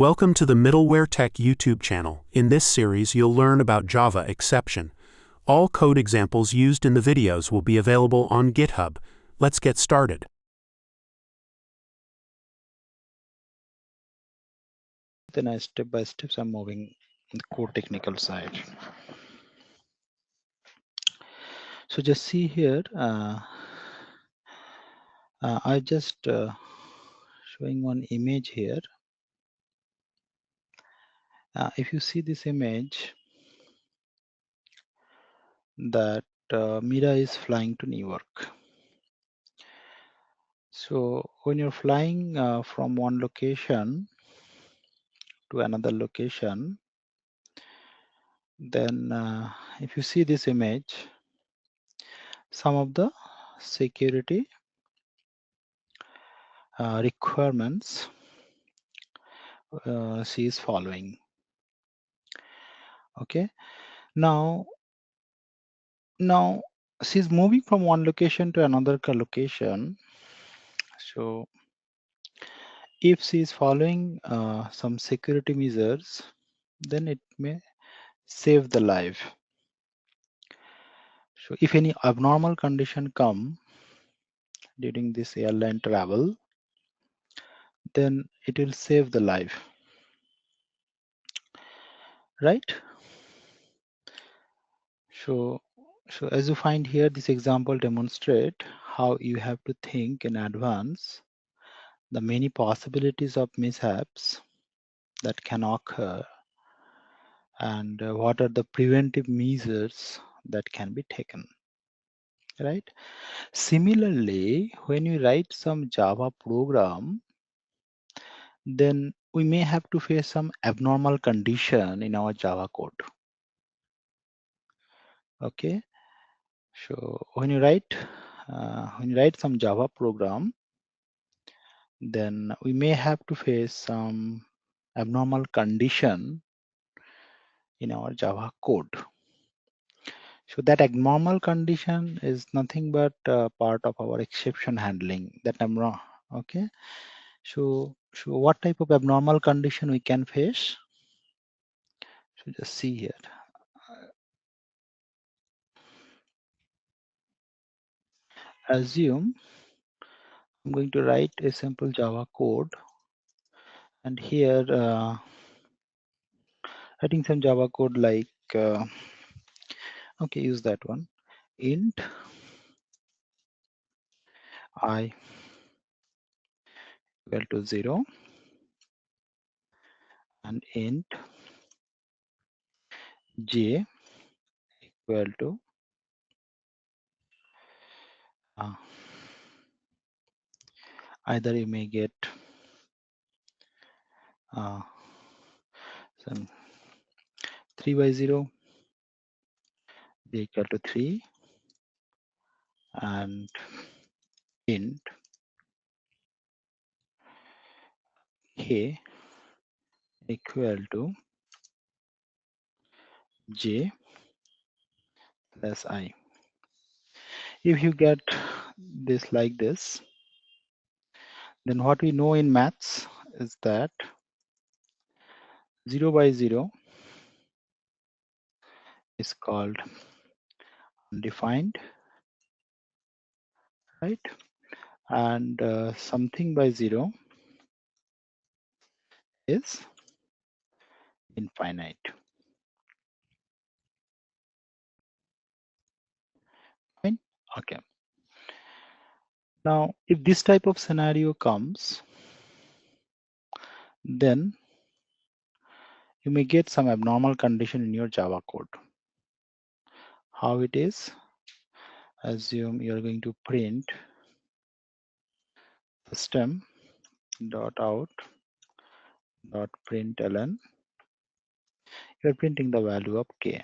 Welcome to the Middleware Tech YouTube channel. In this series, you'll learn about Java exception. All code examples used in the videos will be available on GitHub. Let's get started. Then I step by steps I'm moving the core technical side. So just see here, I just showing one image here. If you see this image, that Mira is flying to New York. So when you're flying from one location to another location, then if you see this image, some of the security requirements she is following. Okay, now she's moving from one location to another location. So if she is following some security measures, then it may save the life. So if any abnormal condition come during this airline travel, then it will save the life, right? So as you find here, this example demonstrate how you have to think in advance the many possibilities of mishaps that can occur and what are the preventive measures that can be taken, right? Similarly, when you write some Java program, then we may have to face some abnormal condition in our Java code. Okay, so when you write some Java program, then we may have to face some abnormal condition in our Java code. So that abnormal condition is nothing but part of our exception handling that I'm wrong. Okay. So what type of abnormal condition we can face? So just see here. Assume I'm going to write a simple Java code, and here writing some Java code like okay, use that one. Int I equal to 0 and int j equal to either you may get some 3 by 0 j equal to 3 and int k equal to j plus I. If you get this like this, then what we know in maths is that 0 by 0 is called undefined, right? And something by 0 is infinite. Fine. Okay. Now, if this type of scenario comes, then you may get some abnormal condition in your Java code. How it is? Assume you're going to print system dot out dot println. You're printing the value of k.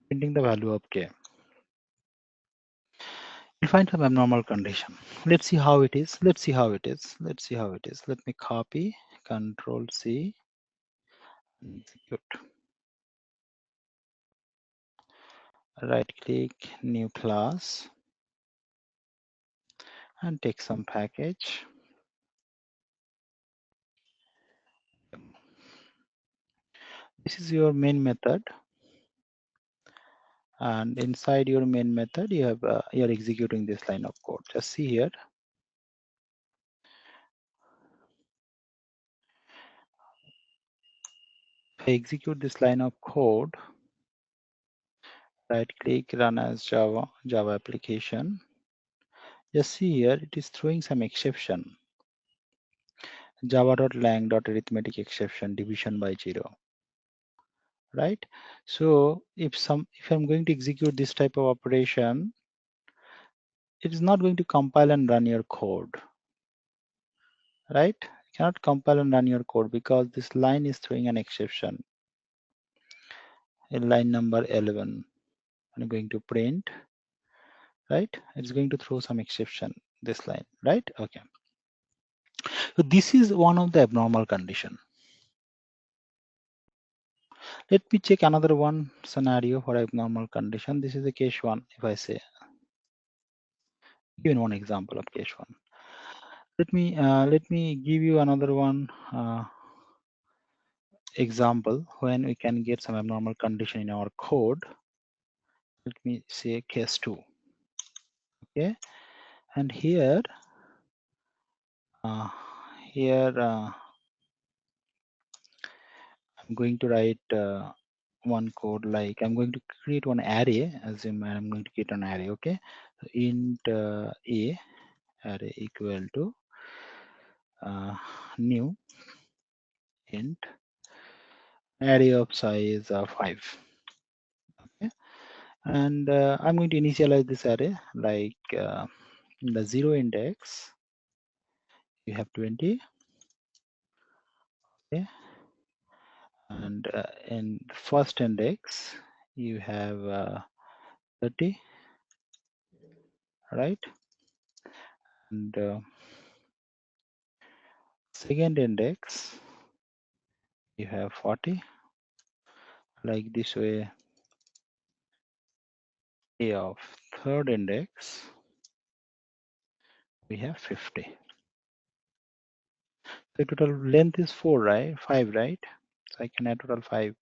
Printing the value of k. We'll find some abnormal condition. Let's see how it is. Let's see how it is. Let's see how it is. Let me copy, Control C, execute. Right click, new class, and take some package. This is your main method, and inside your main method you have you're executing this line of code. Just see here. If I execute this line of code, right click, run as Java application. Just see here, it is throwing some exception. Java.lang.arithmetic exception, division by 0. Right? So if I'm going to execute this type of operation, it is not going to compile and run your code. Right? You cannot compile and run your code because this line is throwing an exception. In line number 11, I'm going to print, right? It's going to throw some exception, this line, right? Okay. So this is one of the abnormal condition. Let me check another one scenario for abnormal condition. This is the case one. If I say, give one example of case one. Let me give you another one example when we can get some abnormal condition in our code. Let me say case two. Okay, and here I'm going to write one code, like I'm going to create one array, assume I'm going to create an array. Okay, so int a array equal to new int array of size 5. Okay, and I'm going to initialize this array, like in the 0 index you have 20. Okay, and in first index you have 30, right? And second index you have 40. Like this way, a of third index we have 50. The total length is 4, right? 5, right? So I can add total 5.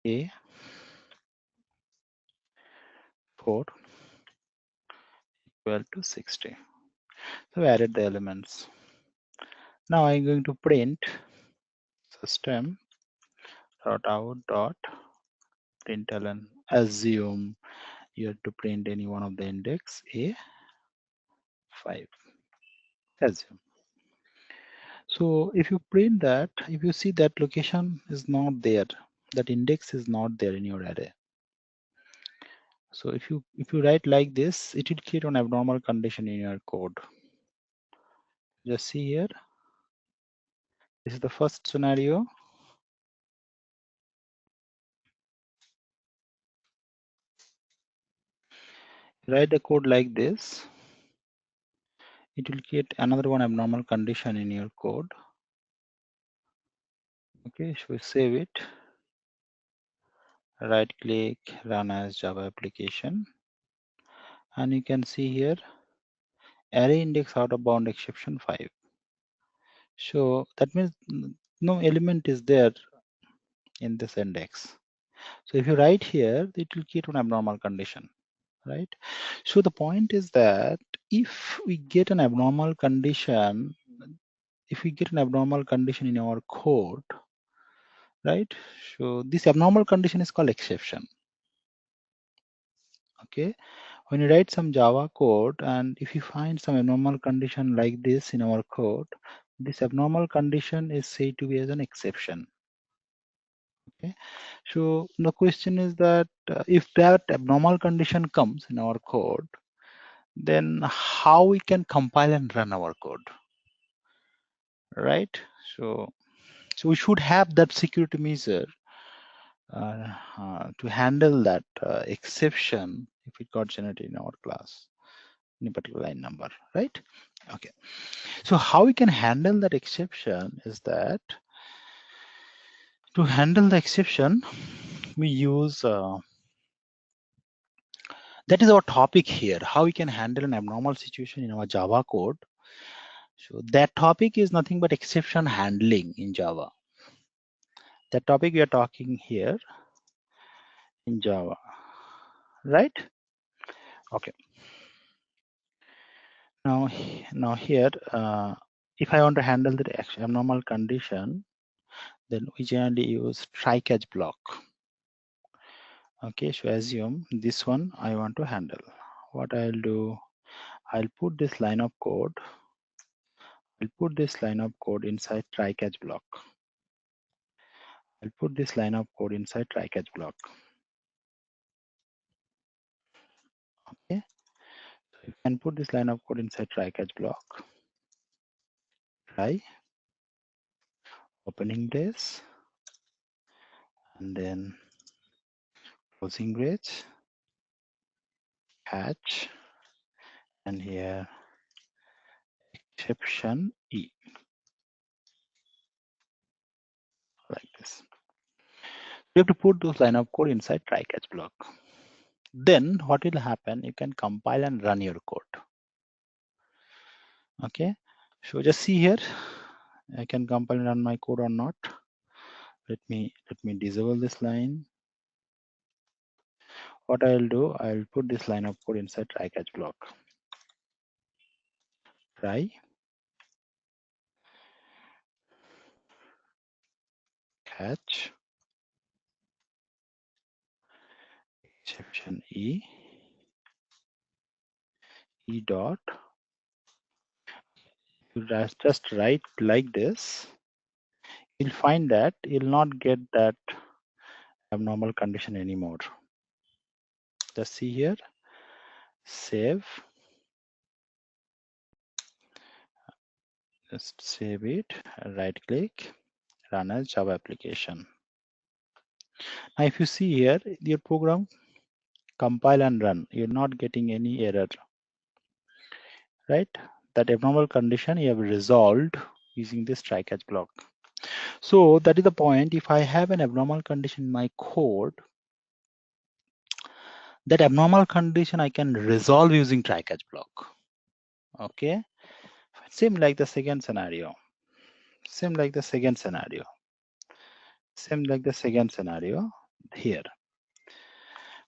A 4 equal to 60. So I added the elements. Now I'm going to print system dot out dot println. Assume you have to print any one of the index a 5. Assume. So if you print that, if you see that location is not there, that index is not there in your array. So if you write like this, it will create an abnormal condition in your code. Just see here. This is the first scenario. Write the code like this. It will create another one abnormal condition in your code. Okay, so we save it. Right click, run as Java application. And you can see here, array index out of bound exception 5. So that means no element is there in this index. So if you write here, it will create an abnormal condition, right? So the point is that if we get an abnormal condition, in our code, right? So this abnormal condition is called exception. Okay, when you write some Java code and if you find some abnormal condition like this in our code, this abnormal condition is said to be as an exception. Okay, so the question is that if that abnormal condition comes in our code, then how we can compile and run our code, right? So we should have that security measure to handle that exception if it got generated in our class, in a particular line number, right? Okay, so how we can handle that exception is that to handle the exception we use that is our topic here, how we can handle an abnormal situation in our Java code. So that topic is nothing but exception handling in Java. The topic we are talking here in Java, right? Okay. Now here, if I want to handle the abnormal condition, then we generally use try-catch block. Okay, so assume this one I want to handle. What I'll do, I'll put this line of code. I'll put this line of code inside try-catch block. I'll put this line of code inside try-catch block. Okay, so you can put this line of code inside try-catch block. Try, opening this, and then closing brace, catch, and here exception E, like this. You have to put those line of code inside try-catch block. Then what will happen? You can compile and run your code. Okay, so just see here, I can compile and run my code or not. Let me disable this line. What I'll do, I'll put this line of code inside try catch block. Try, catch, exception E, E dot. You just write like this. You'll find that you'll not get that abnormal condition anymore. Just see here, save. Just save it, right click, run as Java application. Now if you see here, your program compile and run, you're not getting any error, right? That abnormal condition you have resolved using this try catch block. So that is the point. If I have an abnormal condition in my code, that abnormal condition I can resolve using try catch block. Okay, same like the second scenario, same like the second scenario, same like the second scenario here.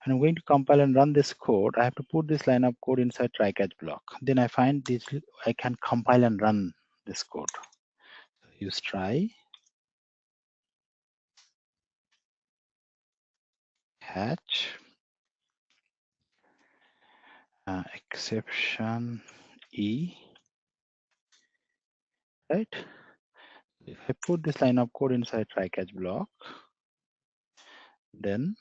And I'm going to compile and run this code. I have to put this line of code inside try catch block. Then I find this, I can compile and run this code. So use try, catch, exception E, right? If I put this line of code inside try catch block, then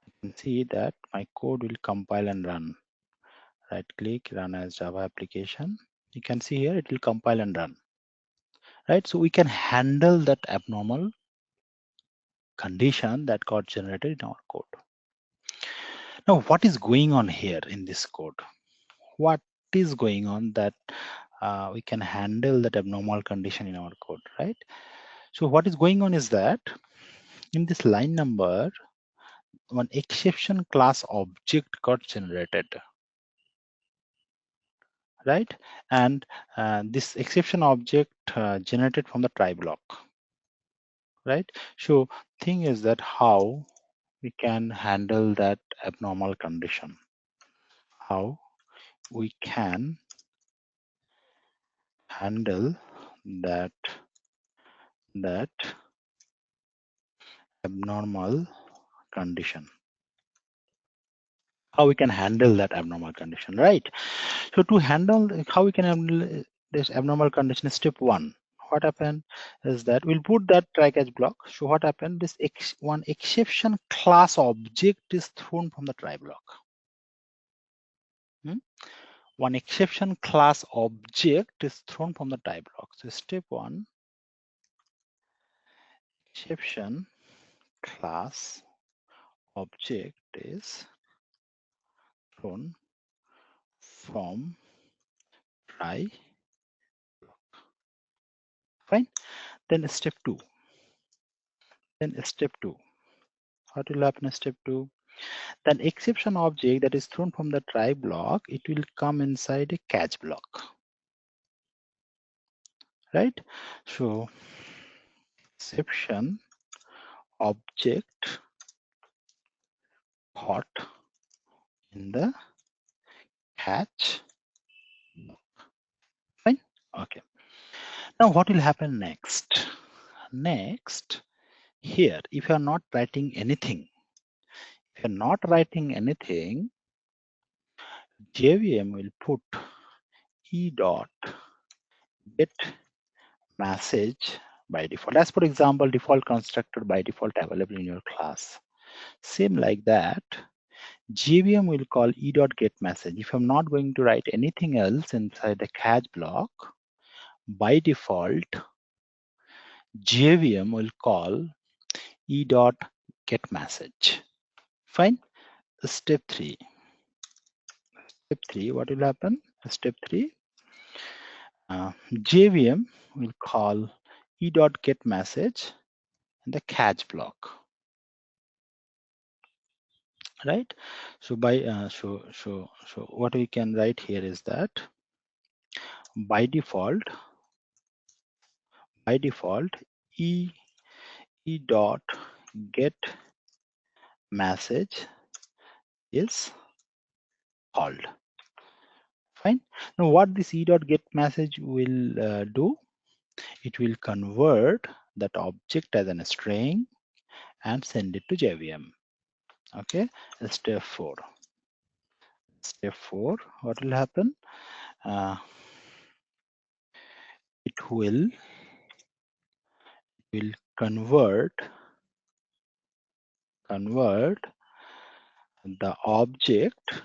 you can see that my code will compile and run. Right click, run as Java application. You can see here it will compile and run. Right, so we can handle that abnormal condition that got generated in our code. Now, what is going on here in this code? What is going on that we can handle that abnormal condition in our code, right? So what is going on is that in this line number, one exception class object got generated, right? And this exception object generated from the try block, right? So thing is that how we can handle that abnormal condition, how we can handle that abnormal condition, how we can handle that abnormal condition, right? So to handle how we can handle this abnormal condition, step one, what happened is that we'll put that try catch block. So what happened, this one exception class object is thrown from the try block. One exception class object is thrown from the try block. So step one, exception class object is thrown from try block. Fine. Then step two. What will happen in step two? Then exception object that is thrown from the try block, it will come inside a catch block. Right? So exception object caught in the catch. Fine. Okay. Now what will happen next? Next, here, if you are not writing anything, JVM will put e dot get message by default. As for example, default constructor by default available in your class. Same like that, JVM will call e dot get message. If I'm not going to write anything else inside the catch block, by default, JVM will call e dot get message. Fine. Step 3. What will happen? Step 3. JVM will call e dot get message in the catch block. Right. So by so what we can write here is that by default e dot get message is called. Fine. Now what this e dot get message will do, it will convert that object as a string and send it to JVM. Okay. Step 4. What will happen? It will convert the object,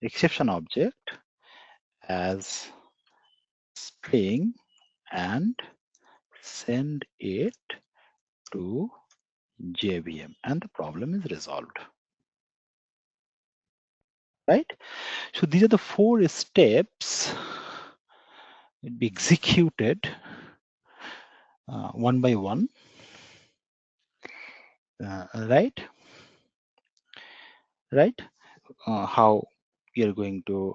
exception object, as string and send it to JVM, and the problem is resolved. Right? So these are the 4 steps will be executed one by one. Right? How we are going to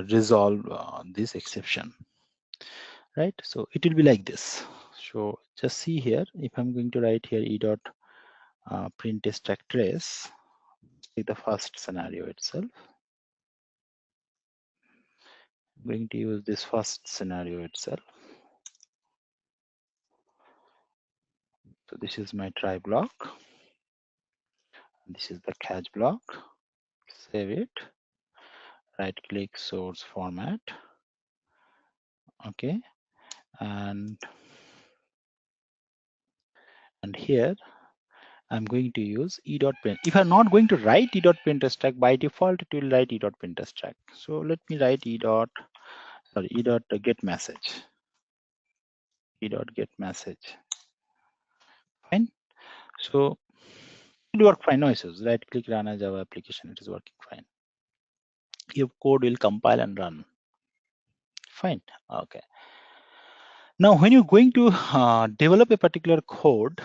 resolve this exception. Right? So it will be like this. So just see here, if I'm going to write here e dot print stack trace, take the first scenario itself. I'm going to use this first scenario itself. So this is my try block. This is the catch block. Save it. Right click, source format. Okay. And here I'm going to use e.print. If I'm not going to write e.print stack, by default it will write e.print stack. So let me write e.get message. e.get message. Fine. So it will work fine. No issues. Right click, run as Java application. It is working fine. Your code will compile and run. Fine. Okay. Now, when you're going to develop a particular code,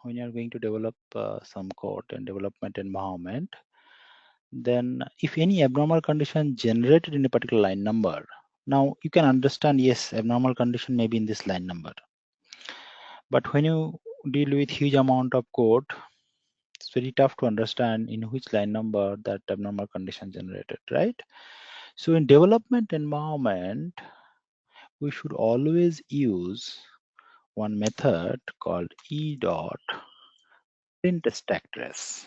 when you're going to develop some code in development environment, then if any abnormal condition generated in a particular line number, now you can understand, yes, abnormal condition may be in this line number. But when you deal with huge amount of code, it's very tough to understand in which line number that abnormal condition generated, right? So in development environment, we should always use one method called e.print stack trace.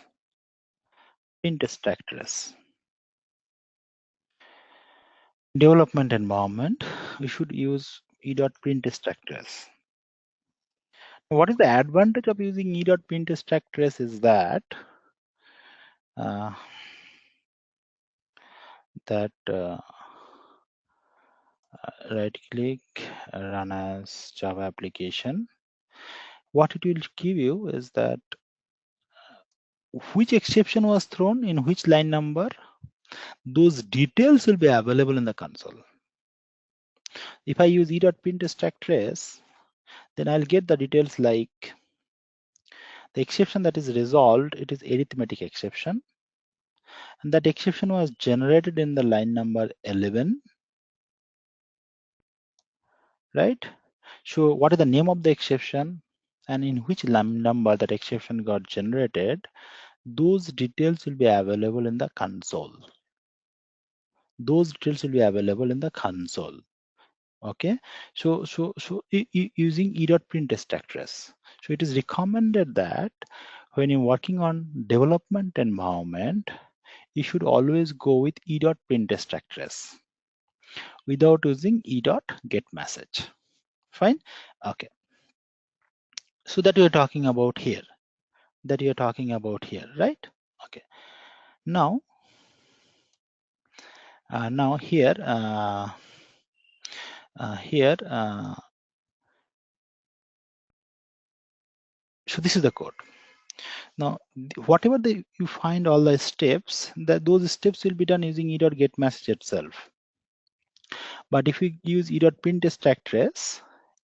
Development environment, we should use e.print stack trace. What is the advantage of using e.print stack trace is that right click, run as Java application. What it will give you is that which exception was thrown in which line number, those details will be available in the console. If I use e.print stack trace, then I'll get the details like the exception that is resolved, it is arithmetic exception. And that exception was generated in the line number 11. Right? So what is the name of the exception? and in which number that exception got generated, those details will be available in the console. Those details will be available in the console. Okay, so using e.print structures. So it is recommended that when you're working on development environment, you should always go with e.print structures without using e.getMessage. Fine. Okay. So that you're talking about here. That you're talking about here, right? Okay. Now, here, so this is the code. Now, whatever you find all the steps, those steps will be done using e.getMessage itself. But if you use e.print stack trace,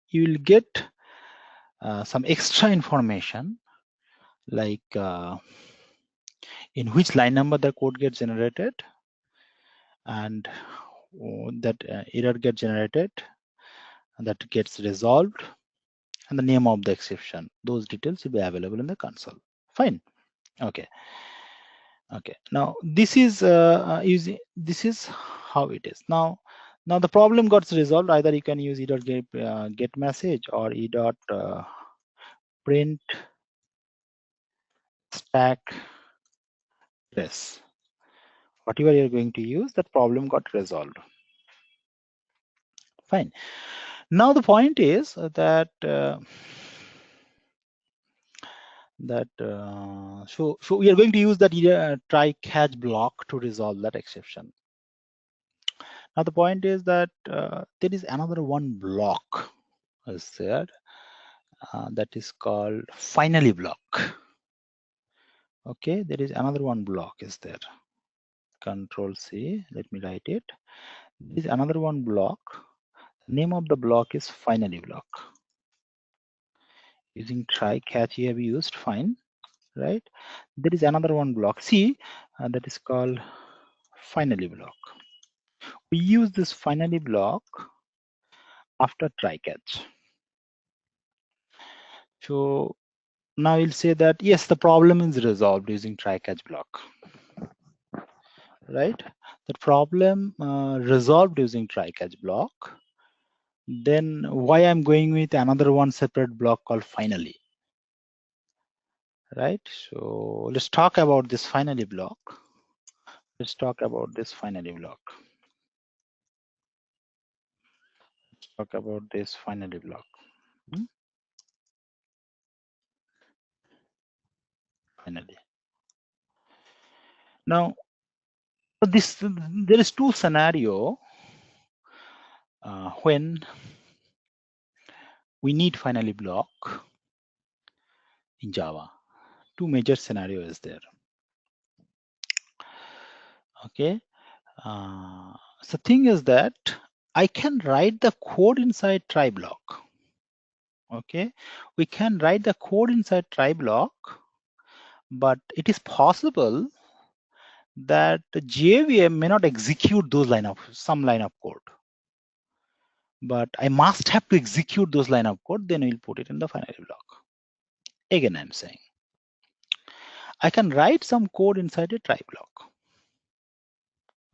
you will get some extra information like in which line number the code gets generated, and that error gets generated, and that gets resolved, and the name of the exception. Those details will be available in the console. Fine. Okay. Okay. Now this is this is how it is. Now the problem got resolved. Either you can use get message or print stack trace. Whatever you're going to use, that problem got resolved. Fine. Now the point is that so we are going to use that try catch block to resolve that exception. Now the point is that there is another one block is there that is called finally block. Okay, there is another one block is there. Control C, let me write it. There is another one block. The name of the block is finally block. Using try catch you have used fine, right? There is another one block C that is called finally block. We use this finally block after try catch. So now we'll say that yes, the problem is resolved using try catch block, right? The problem resolved using try catch block. Then why I'm going with another one separate block called finally, right? So let's talk about this finally block. Let's talk about this finally block. Let's talk about this finally block. Finally. Now, there is two scenario when we need finally block in Java. Two major scenarios is there. Okay. So thing is that I can write the code inside try block. Okay, we can write the code inside try block, but it is possible that the JVM may not execute those some line of code. But I must have to execute those line of code, then we'll put it in the finally block. Again, I'm saying I can write some code inside a try block.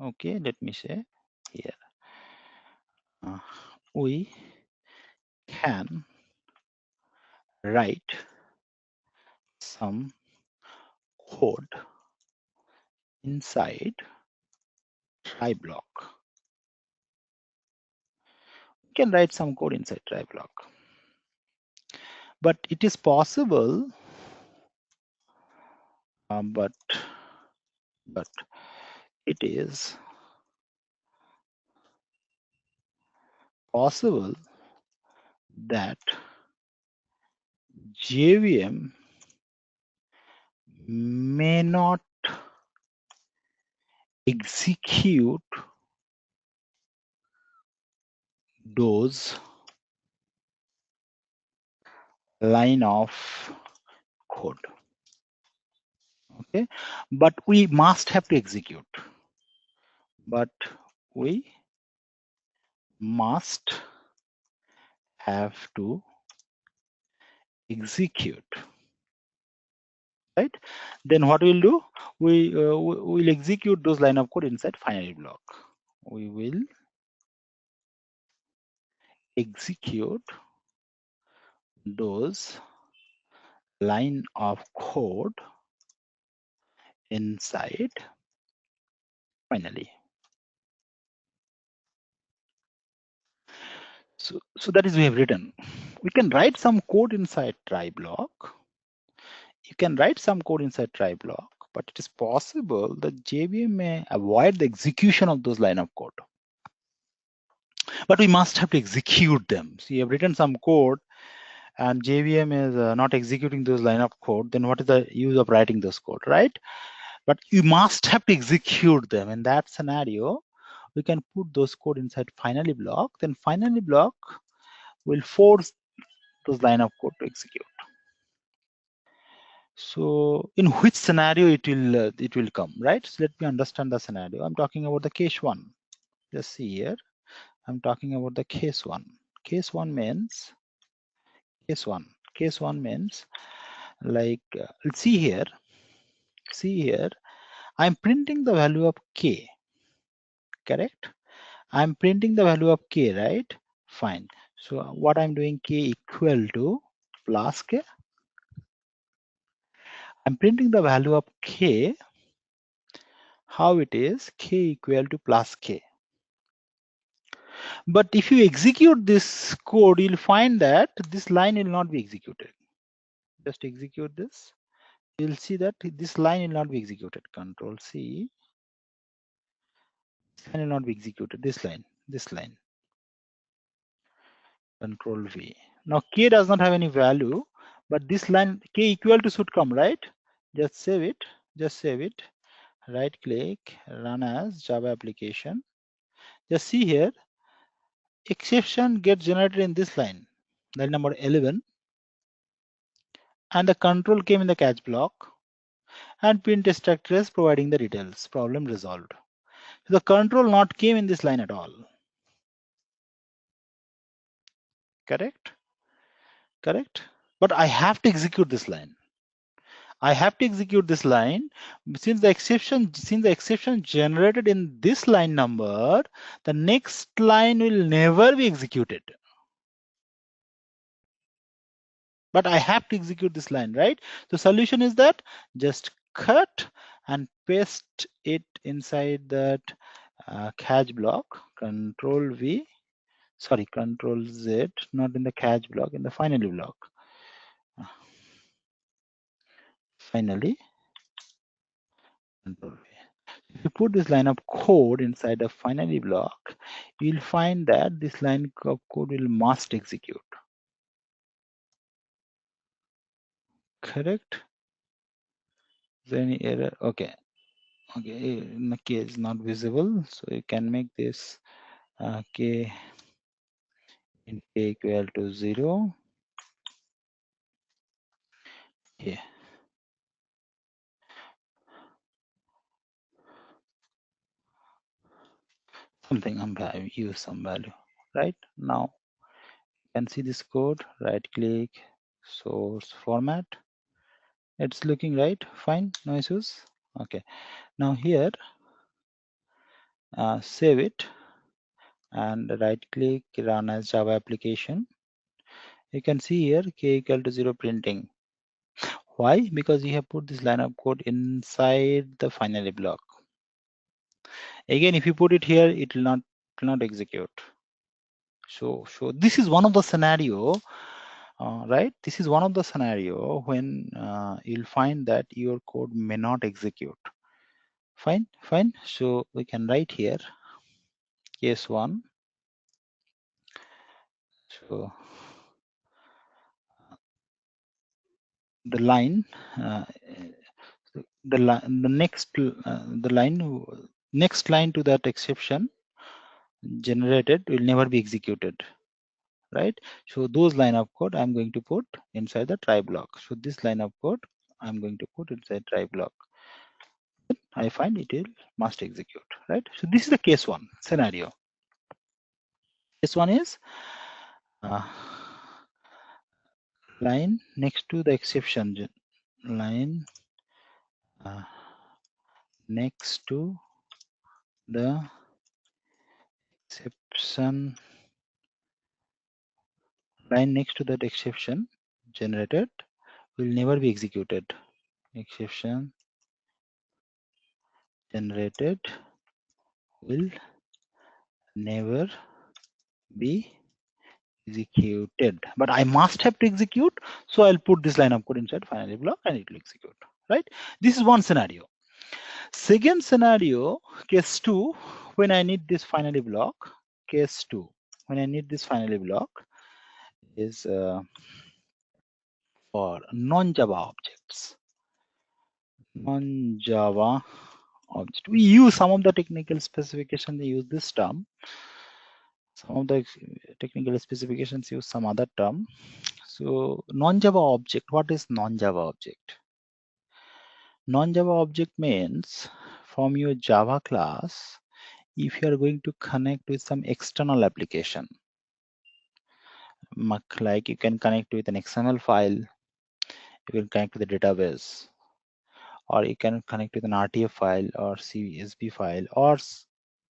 Okay, let me say here we can write some code inside try block. We can write some code inside try block, but it is possible. But it is possible that JVM may not execute those line of code. Okay, but we must have to execute. But we must have to execute, right? Then what we'll do, we'll execute those line of code inside finally block. We will execute those line of code inside finally. So that is we have written. We can write some code inside try block. You can write some code inside try block, but it is possible that JVM may avoid the execution of those line of code. But we must have to execute them. So you have written some code and JVM is not executing those line of code, then what is the use of writing those code, right? But you must have to execute them. In that scenario, we can put those code inside finally block. Then finally block will force those line of code to execute. So in which scenario it will come, right? So let me understand the scenario. I'm talking about the case one. Just see here. I'm talking about the case one. Case one means like let's see here. See here. I'm printing the value of k. Correct? I'm printing the value of k, right? Fine. So what I'm doing, k equal to plus k. I'm printing the value of k. How it is? K equal to plus k. But if you execute this code, you'll find that this line will not be executed. Just execute this. You'll see that this line will not be executed. Control C. This line will not be executed. This line. Control V. Now K does not have any value, but this line K equal to should come, right? Just save it. Right click, run as Java application. Just see here, exception gets generated in this line number 11. And the control came in the catch block. And print structure is providing the details. Problem resolved. So the control not came in this line at all. Correct? But I have to execute this line. Since the exception generated in this line number, the next line will never be executed. But I have to execute this line, right? The solution is that just cut and paste it inside that catch block. Control Z, not in the catch block, in the finally block. Finally, Control V. If you put this line of code inside the finally block, you'll find that this line of code will must execute. Correct? Is there any error? Okay, the K is not visible, so you can make this K in K equal to 0. Here. Something I use some value, right? Now you can see this code, right click, source format. It's looking right, fine, no issues. Okay, now here save it and right click, run as Java application. You can see here K equal to 0 printing. Why? Because you have put this line of code inside the finally block. Again, if you put it here, it will not execute. So this is one of the scenario, right? This is one of the scenario when you'll find that your code may not execute. Fine. So we can write here case 1. So the line, next line to that exception generated will never be executed, right? So those line of code I'm going to put inside the try block. So this line of code I'm going to put inside try block. I find it must execute, right? So this is the case 1 scenario. Case 1 is line next to the exception, line next to the exception, line next to that exception generated will never be executed. Exception generated will never be executed, but I must have to execute, so I'll put this line of code inside finally block and it will execute, right? This is one scenario. Second scenario, case 2, when I need this finally block. Case 2, when I need this finally block is for non-Java objects. Non-Java object. We use some of the technical specifications, they use this term. Some of the technical specifications use some other term. So non-Java object, what is non-Java object? Non-Java object means from your Java class, if you are going to connect with some external application, like you can connect with an XML file, you can connect with a database, or you can connect with an RTF file or CSV file or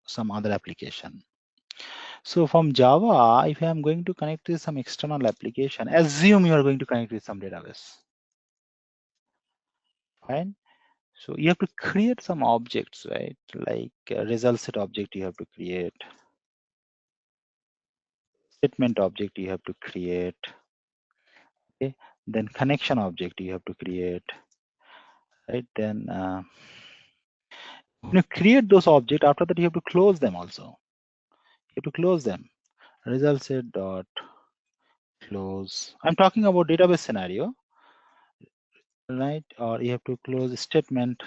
some other application. So from Java, if I am going to connect with some external application, assume you are going to connect with some database. Fine. So you have to create some objects, right? Like a result set object you have to create. Statement object you have to create. Okay. Then connection object you have to create. Right. Then when you create those objects, after that you have to close them also. You have to close them. Result set dot close. I'm talking about database scenario, right? Or you have to close statement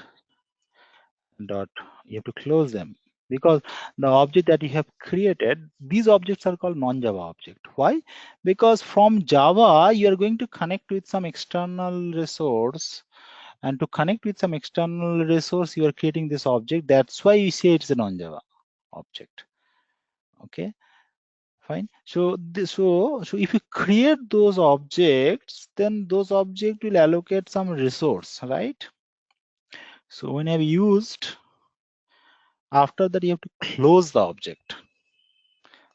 dot, you have to close them, because the object that you have created, these objects are called non-Java object. Why? Because from Java you are going to connect with some external resource, and to connect with some external resource you are creating this object. That's why you say it's a non-Java object. Okay, fine. So so if you create those objects, then those objects will allocate some resource, right? So when I've used, after that you have to close the object.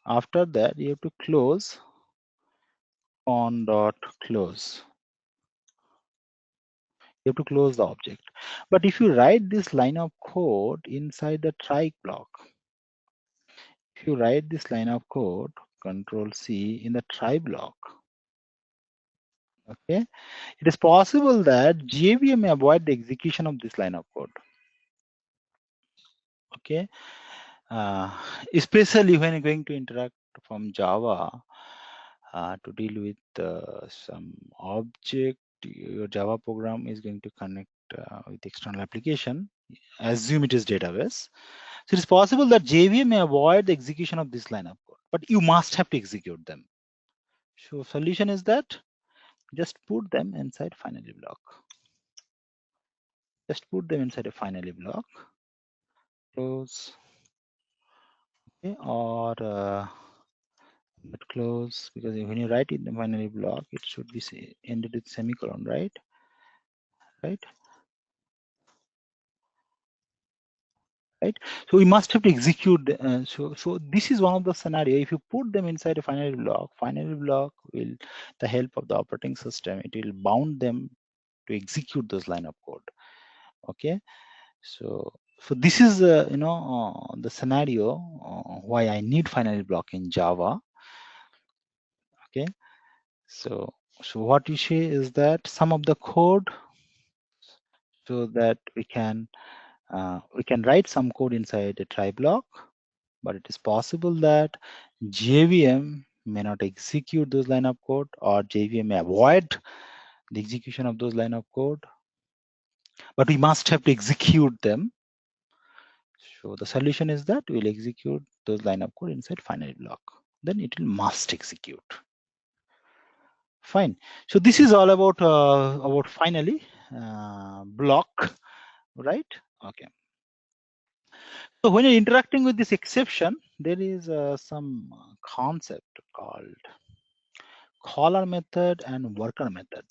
After that you have to close on dot close. You have to close the object. But if you write this line of code inside the try block, if you write this line of code, Control C, in the try block, okay, it is possible that JVM may avoid the execution of this line of code. Okay, especially when you're going to interact from Java to deal with some object. Your Java program is going to connect with external application. Assume it is database. So it is possible that JVM may avoid the execution of this line of code, but you must have to execute them. So solution is that just put them inside finally block. Just put them inside a finally block. Close. Okay, or but close, because when you write it in the finally block, it should be ended with semicolon, right? Right. Right. So we must have to execute. So this is one of the scenario. If you put them inside a finally block will, the help of the operating system, it will bound them to execute those line of code. Okay. So this is the scenario why I need finally block in Java. Okay. So what you say is that some of the code, so that we can write some code inside a try block, but it is possible that JVM may not execute those line of code, or JVM may avoid the execution of those line of code, but we must have to execute them. So the solution is that we'll execute those line of code inside finally block. Then it will must execute. Fine. So this is all about finally block, right? Okay. So when you're interacting with this exception, there is some concept caller method and worker method.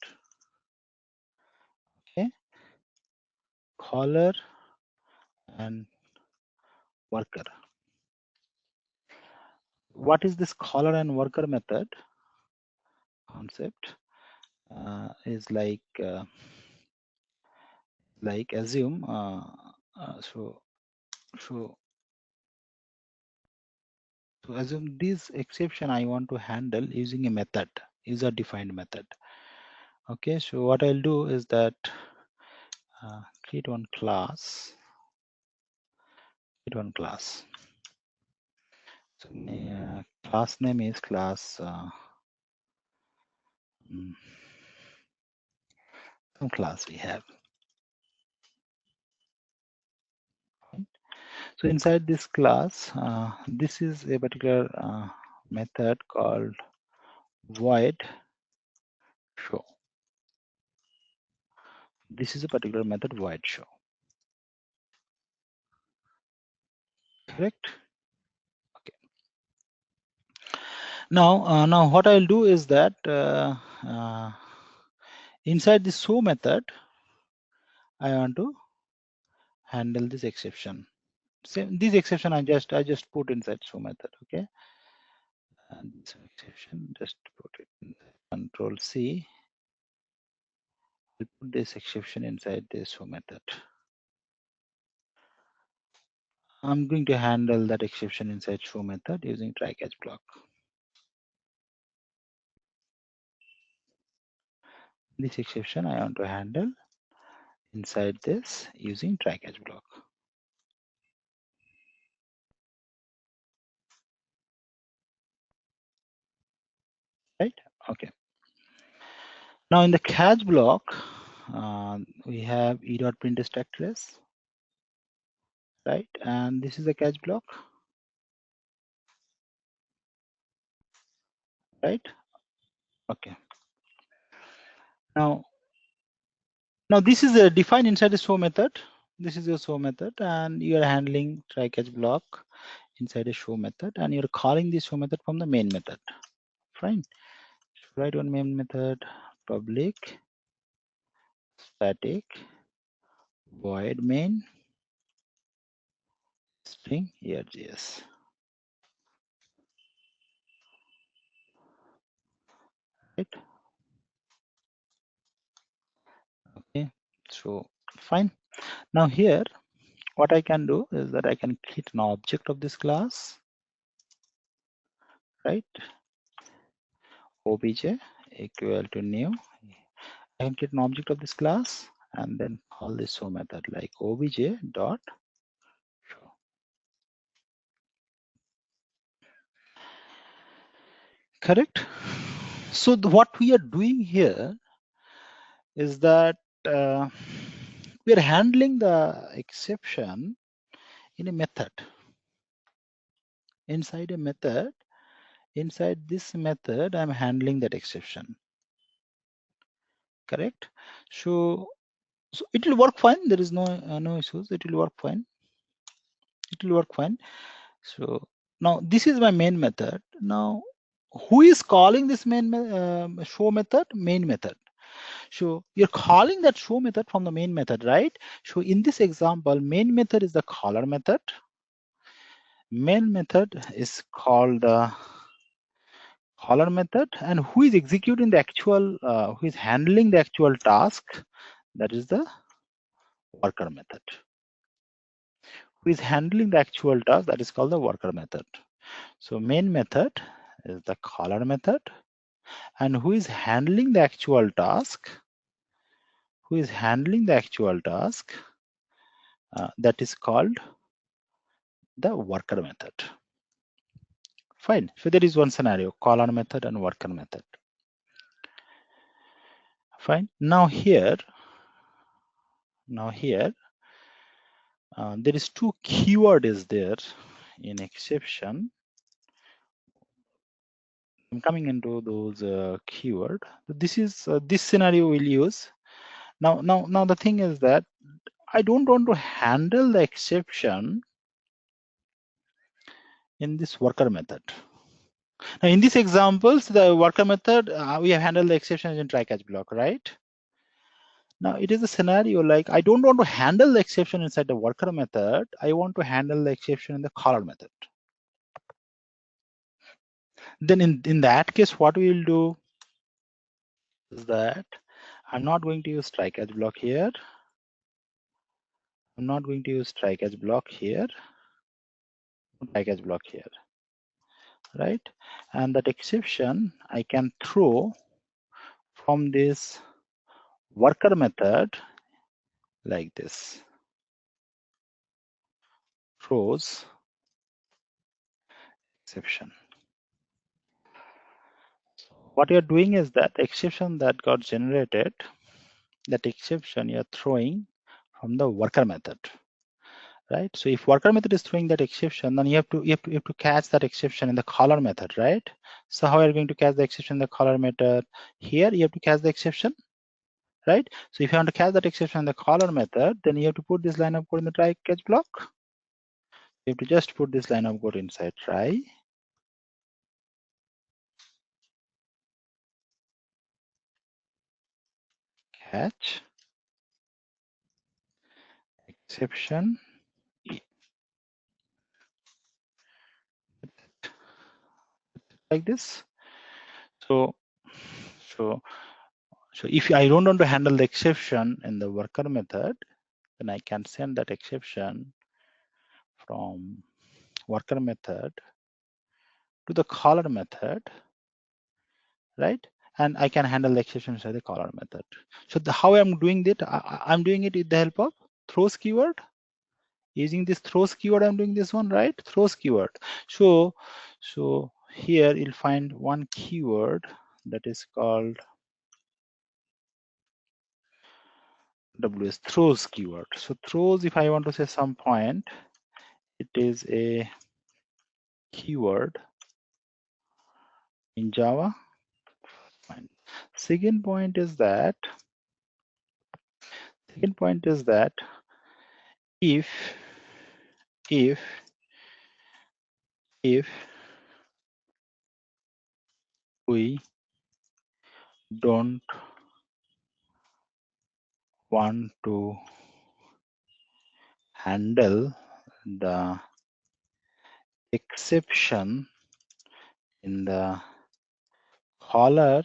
Okay, caller and worker. What is this caller and worker method concept? Is like assume so assume this exception I want to handle using a method, user defined method. Okay, so what I'll do is that create one class. So class name is class some class we have. So inside this class, this is a particular method called void show. This is a particular method void show. Correct? Okay. Now what I'll do is that inside this show method, I want to handle this exception. Same, this exception I just put inside show method. Okay. And this exception, just put it in Control C. I'll put this exception inside this show method. I'm going to handle that exception inside show method using try catch block. This exception I want to handle inside this using try catch block. Right? Okay. Now in the catch block, we have e.print stack trace, right? And this is the catch block, right? Okay. Now this is defined inside the show method. This is your show method, and you are handling try catch block inside a show method, and you're calling this show method from the main method. Fine. Write one main method, public static void main string here.js. Right? Okay. So fine. Now here, what I can do is that I can create an object of this class, right? Obj equal to new. I can create an object of this class and then call this show method like obj dot show. Correct. So what we are doing here is that we are handling the exception in a method. Inside a method, inside this method, I'm handling that exception. Correct. So it will work fine. There is no issues. It will work fine. It will work fine. So now this is my main method. Now who is calling this main show method? Main method. So you're calling that show method from the main method, right? So in this example, main method is the caller method. Main method is called the caller method, and who is executing the actual, who is handling the actual task, that is the worker method. Who is handling the actual task, that is called the worker method. So main method is the caller method, and who is handling the actual task, that is called the worker method. Fine. So there is one scenario, caller method and worker method. Fine. Now here there is two keyword is there in exception. I'm coming into those keyword. This is this scenario we'll use. Now the thing is that I don't want to handle the exception in this worker method. Now, in these examples, the worker method, we have handled the exception in try catch block, right? Now, it is a scenario like I don't want to handle the exception inside the worker method. I want to handle the exception in the caller method. Then in that case, what we will do is that I'm not going to use try catch block here. I'm not going to use try catch block here. Try catch block here, right? And that exception I can throw from this worker method like this. Throws exception. What you're doing is that exception that got generated, that exception you're throwing from the worker method, right? So if worker method is throwing that exception, then you have to catch that exception in the caller method, right? So how are you going to catch the exception in the caller method? Here you have to catch the exception, right? So if you want to catch that exception in the caller method, then you have to put this line of code in the try catch block. You have to just put this line of code inside try. Catch exception like this. So if I don't want to handle the exception in the worker method, then I can send that exception from worker method to the caller method, right? And I can handle the exception inside the caller method. So how I'm doing it, I'm doing it with the help of throws keyword. Using this throws keyword, I'm doing this one, right? Throws keyword. So here you'll find one keyword that is called WS throws keyword. So throws, if I want to say some point, it is a keyword in Java. Fine. Second point is that if we don't want to handle the exception in the caller,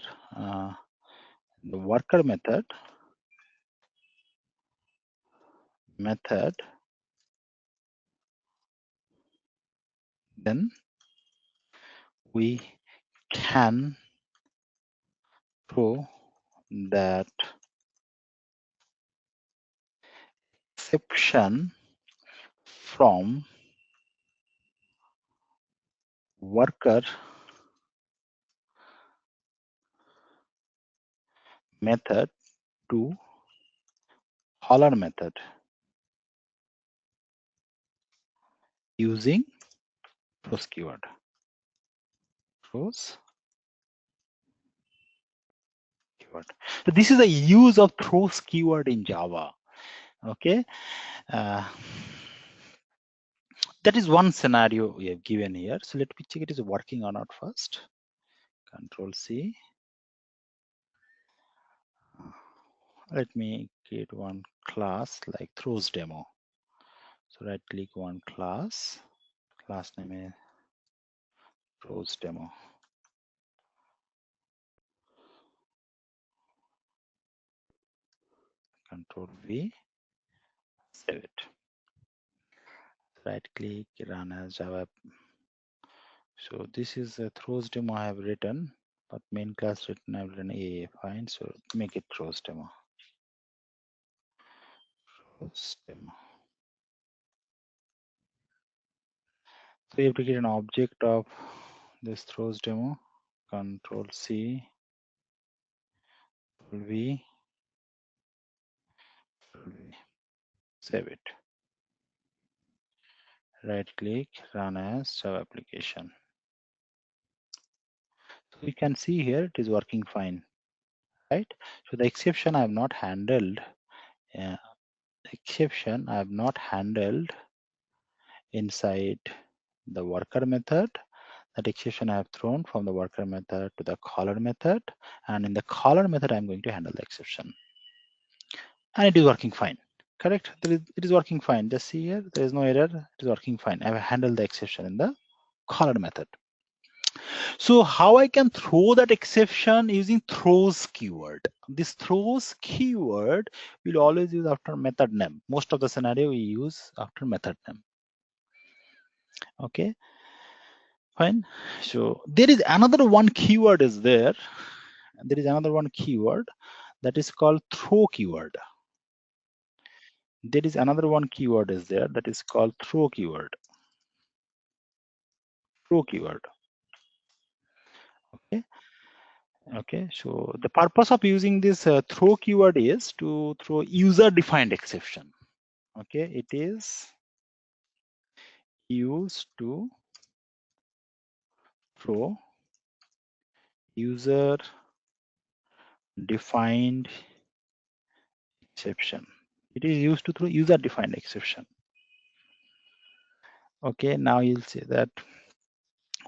the worker method, then we can throw that exception from worker method to caller method using throws keyword. Throws keyword. So this is the use of throws keyword in Java. Okay, that is one scenario we have given here. So let me check it is working or not first. Control C. Let me create one class like throws demo. So right click one class name is throws demo. Control V, save it. Right click, run as Java. So this is a throws demo I have written, but main class written I've written a fine. So make it throws demo. Throws demo. So you have to get an object of this throws demo. Control C, Control V, save it. Right click, run as Java application. So you can see here it is working fine, right? So the exception I have not handled. Exception I have not handled inside the worker method. that exception I have thrown from the worker method to the caller method, and in the caller method I'm going to handle the exception, and it is working fine. Correct? It is working fine. Just see here, there is no error. It is working fine. I have handled the exception in the caller method. So how I can throw that exception using throws keyword. This throws keyword we'll always use after method name. Most of the scenario we use after method name. Okay, fine. So there is another one keyword is there. There is another one keyword that is called throw keyword. There is another one keyword is there that is called throw keyword. Throw keyword. Okay. Okay, so the purpose of using this throw keyword is to throw user defined exception. Okay, it is used to throw user defined exception. It is used to throw user defined exception. Okay, now you'll see that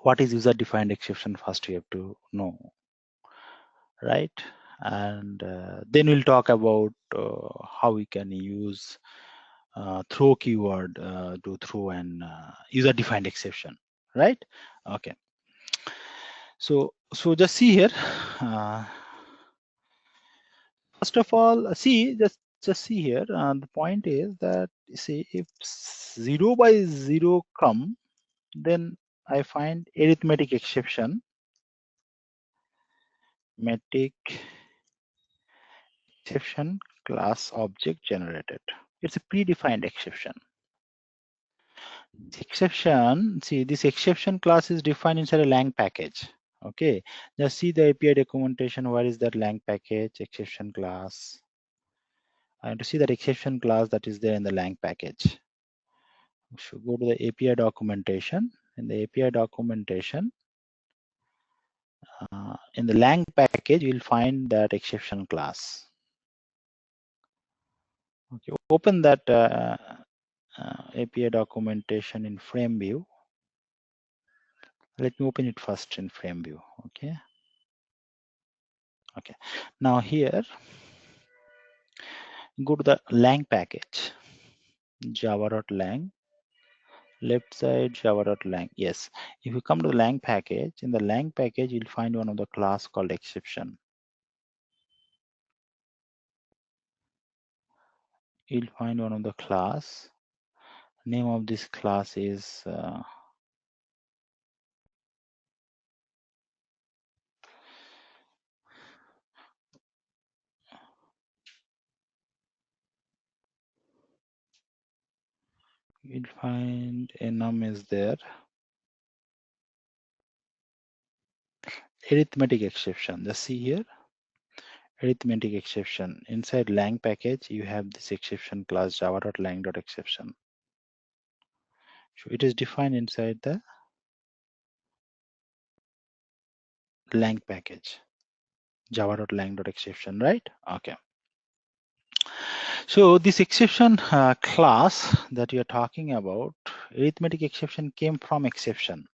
what is user defined exception. First you have to know, right? And then we'll talk about how we can use throw keyword to throw an user defined exception, right? Okay, so just see here, first of all, see, just see here, the point is that, see, if 0 by 0 come, then I find arithmetic exception, class object generated. It's a predefined exception. Exception, see, this exception class is defined inside a lang package. Okay, just see the API documentation. Where is that lang package exception class? I want to see that exception class that is there in the lang package. So go to the API documentation. In the API documentation, in the lang package, you'll find that exception class. Okay, open that API documentation in frame view. Let me open it first in frame view. Okay. Okay. Now here, go to the lang package, java.lang, left side java.lang. Yes, if you come to the lang package, in the lang package, you'll find one of the class called exception. You'll find one of the class. Name of this class is you'll find enum is there. Arithmetic exception. Just see here. Arithmetic exception. Inside lang package, you have this exception class java.lang.exception. So it is defined inside the lang package, java.lang.exception, right? Okay. So this exception class that you're talking about, arithmetic exception came from exception.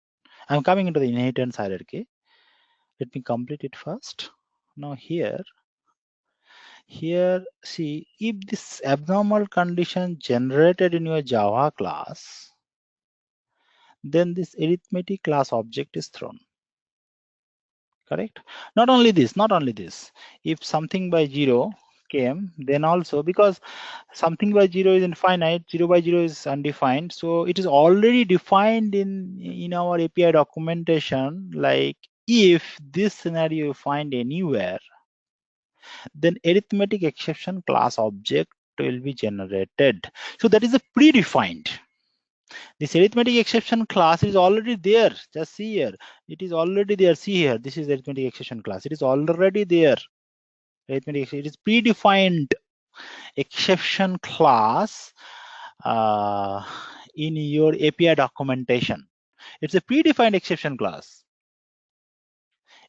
I'm coming into the inheritance hierarchy. Let me complete it first. Now here, see, if this abnormal condition generated in your Java class, then this arithmetic class object is thrown. Correct? Not only this, if something by 0 came, then also, because something by 0 is infinite, 0 by 0 is undefined, so it is already defined in our API documentation, like if this scenario you find anywhere, then arithmetic exception class object will be generated. So that is a predefined. This arithmetic exception class is already there. Just see here. It is already there. See here. This is arithmetic exception class. It is already there. Arithmetic. It is predefined exception class in your API documentation. It's a predefined exception class.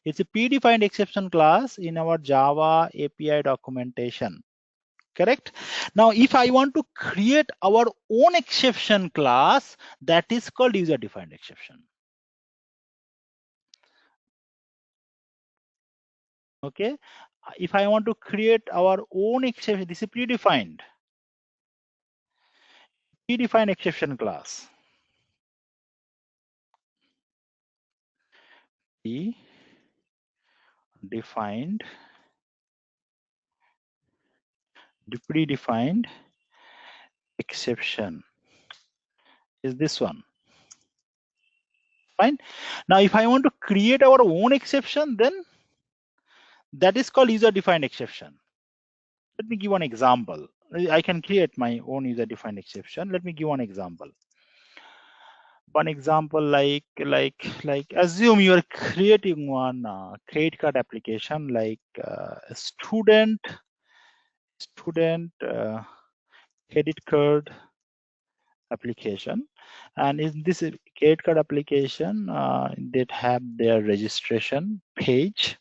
It's a predefined exception class in our Java API documentation. Correct? Now, if I want to create our own exception class, that is called user defined exception. Okay, if I want to create our own exception, this is predefined exception class. Predefined exception is this one. Fine. Now, if I want to create our own exception, then that is called user-defined exception. Let me give one example. I can create my own user-defined exception. Let me give one example. One example, like assume you are creating one credit card application, like student credit card application, and in this credit card application, they have their registration page,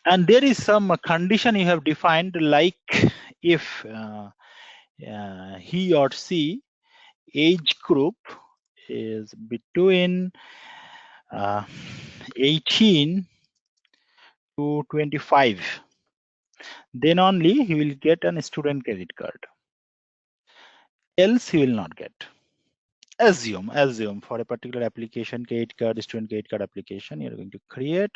and there is some condition you have defined, like if he or she age group is between 18 to 25, then only he will get a student credit card, else he will not get. Assume for a particular application, credit card, student credit card application you're going to create,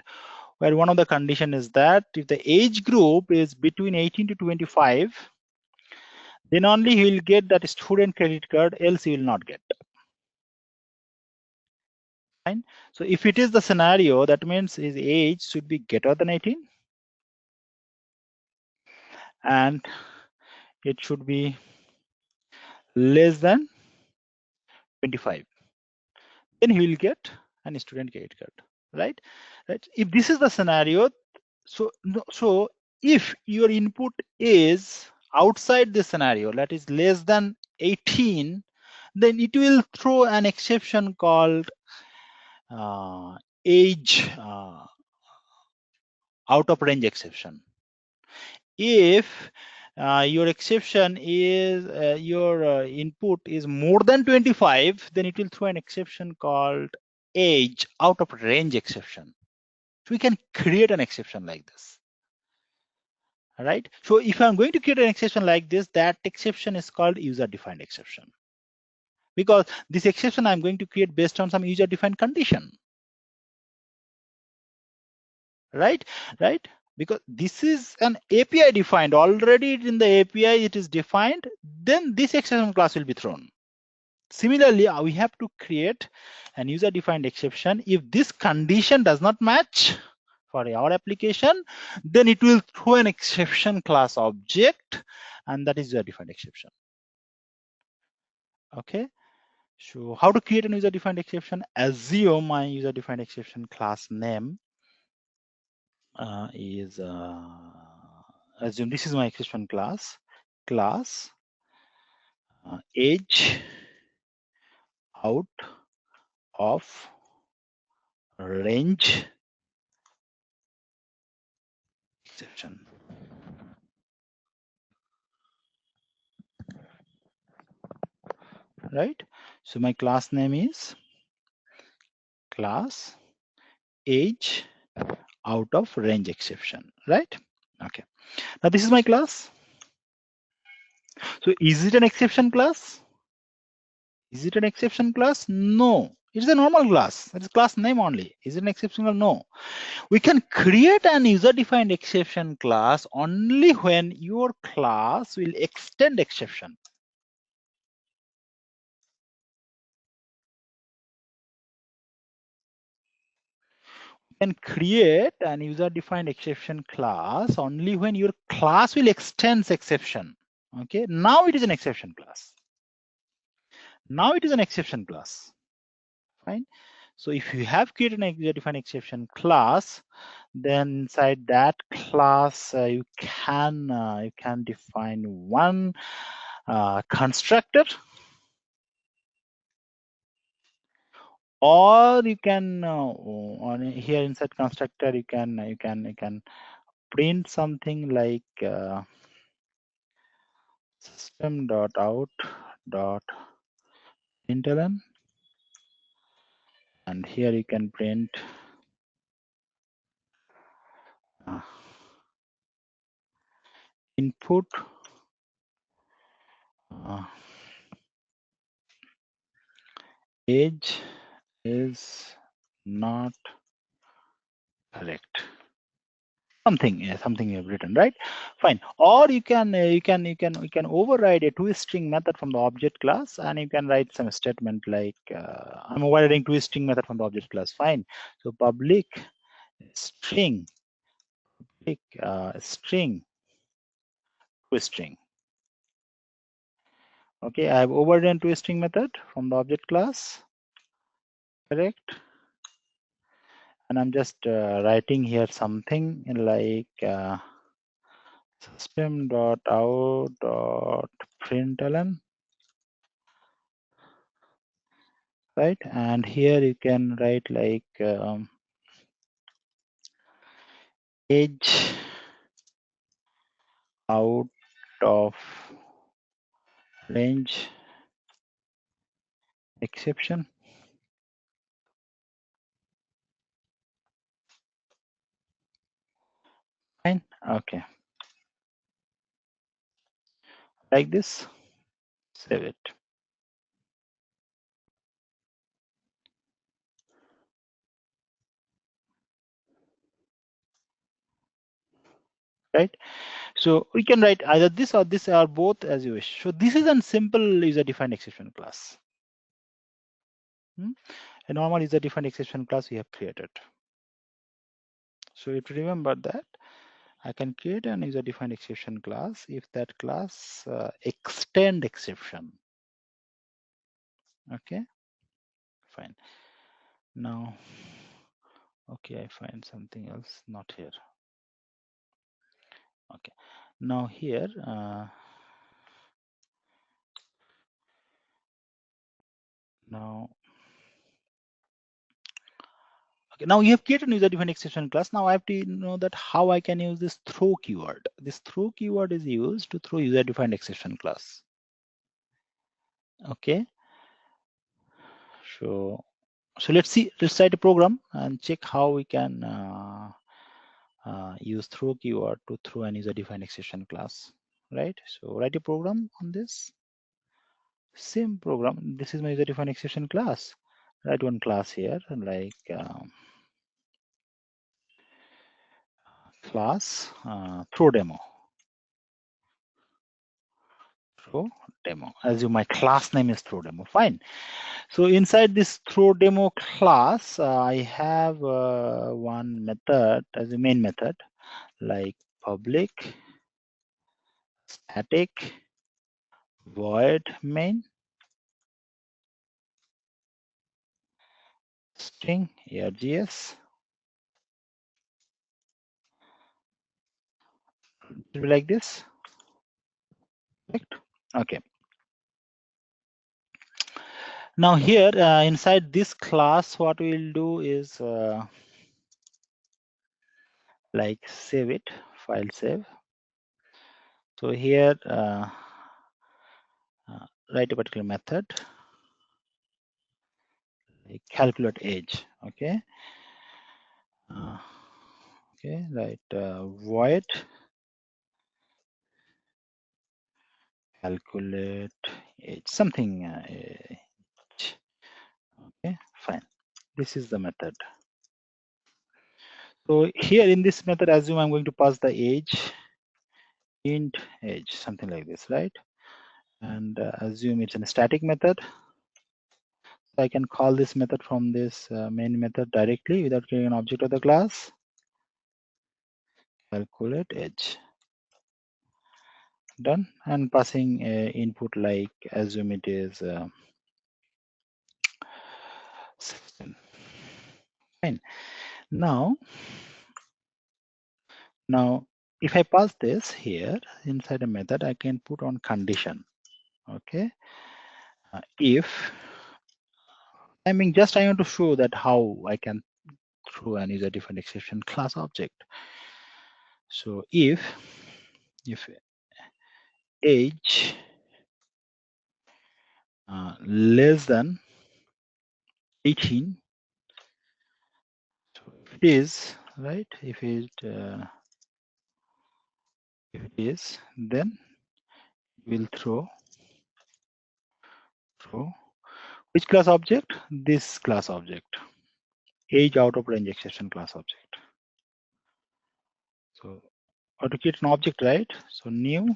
where one of the condition is that if the age group is between 18 to 25, then only he will get that student credit card, else he will not get. Fine. So if it is the scenario, that means his age should be greater than 18, and it should be less than 25. Then he will get an student credit card, right? If this is the scenario, so if your input is outside the scenario, that is less than 18, then it will throw an exception called age out of range exception. If your exception is your input is more than 25, then it will throw an exception called age out of range exception. So we can create an exception like this. All right. So if I'm going to create an exception like this, that exception is called user-defined exception, because this exception I'm going to create based on some user-defined condition. Right. Because this is an API defined already. In the API it is defined, then this exception class will be thrown. Similarly, we have to create an user-defined exception. If this condition does not match for our application, then it will throw an exception class object, and that is user-defined exception. Okay. So how to create an user-defined exception? Assume my user-defined exception class name is assume this is my exception class age out of range exception. Right. So my class name is class age out of range exception. Right. Okay. Now this is my class. So is it an exception class? Is it an exception class? No. It's a normal class. It's class name only. Is it an exception or no? We can create an user-defined exception class only when your class will extend exception. You can create an user-defined exception class only when your class will extend exception. Okay, now it is an exception class. Now it is an exception class. Fine. So if you have created an user-defined exception class, then inside that class you can define one constructor, or you can on here inside constructor you can print something like system.out.println, and here you can print input age is not correct. Something you have written, right? Fine. Or you can override a toString method from the object class, and you can write some statement like I'm overriding toString method from the object class. Fine. So public string string toString. Okay, I have overridden toString method from the object class. Correct. And I'm just writing here something like system.out.println, right? And here you can write like age out of range exception. Fine. Okay. Like this. Save it. Right. So we can write either this or this, or both, as you wish. So this is a simple user-defined exception class. A normal user-defined exception class we have created. So if you remember that, I can create an user-defined exception class if that class extend exception. Okay, fine. Now, okay, I find something else, not here. Okay, now here, now, okay, now you have created an user-defined exception class. Now I have to know that how I can use this throw keyword. This throw keyword is used to throw user-defined exception class. Okay, so let's write a program and check how we can use throw keyword to throw an user-defined exception class, right? So write a program on this. Same program. This is my user-defined exception class. Write one class here, like class throw demo. Throw demo. Assume my class name is throw demo. Fine. So inside this throw demo class, I have one method as a main method, like public static void main string args. It will be like this. Correct? Okay. Now here inside this class, what we'll do is like save it, file save. So here write a particular method like calculate age. Okay. Okay, right. Void calculate age, something. Age. Okay, fine. This is the method. So here in this method, assume I'm going to pass the age, int age, something like this, right? And assume it's a static method. So I can call this method from this main method directly without creating an object of the class. Calculate age. Done. And passing input like assume it is 16. Fine. Now if I pass this here inside a method, I can put on condition. Okay. If I want to show that how I can throw an user-defined exception class object. So if age less than 18, so it is right. If it If it is, then we'll throw which class object? This class object, age out of range exception class object. So how to create an object, right? So new,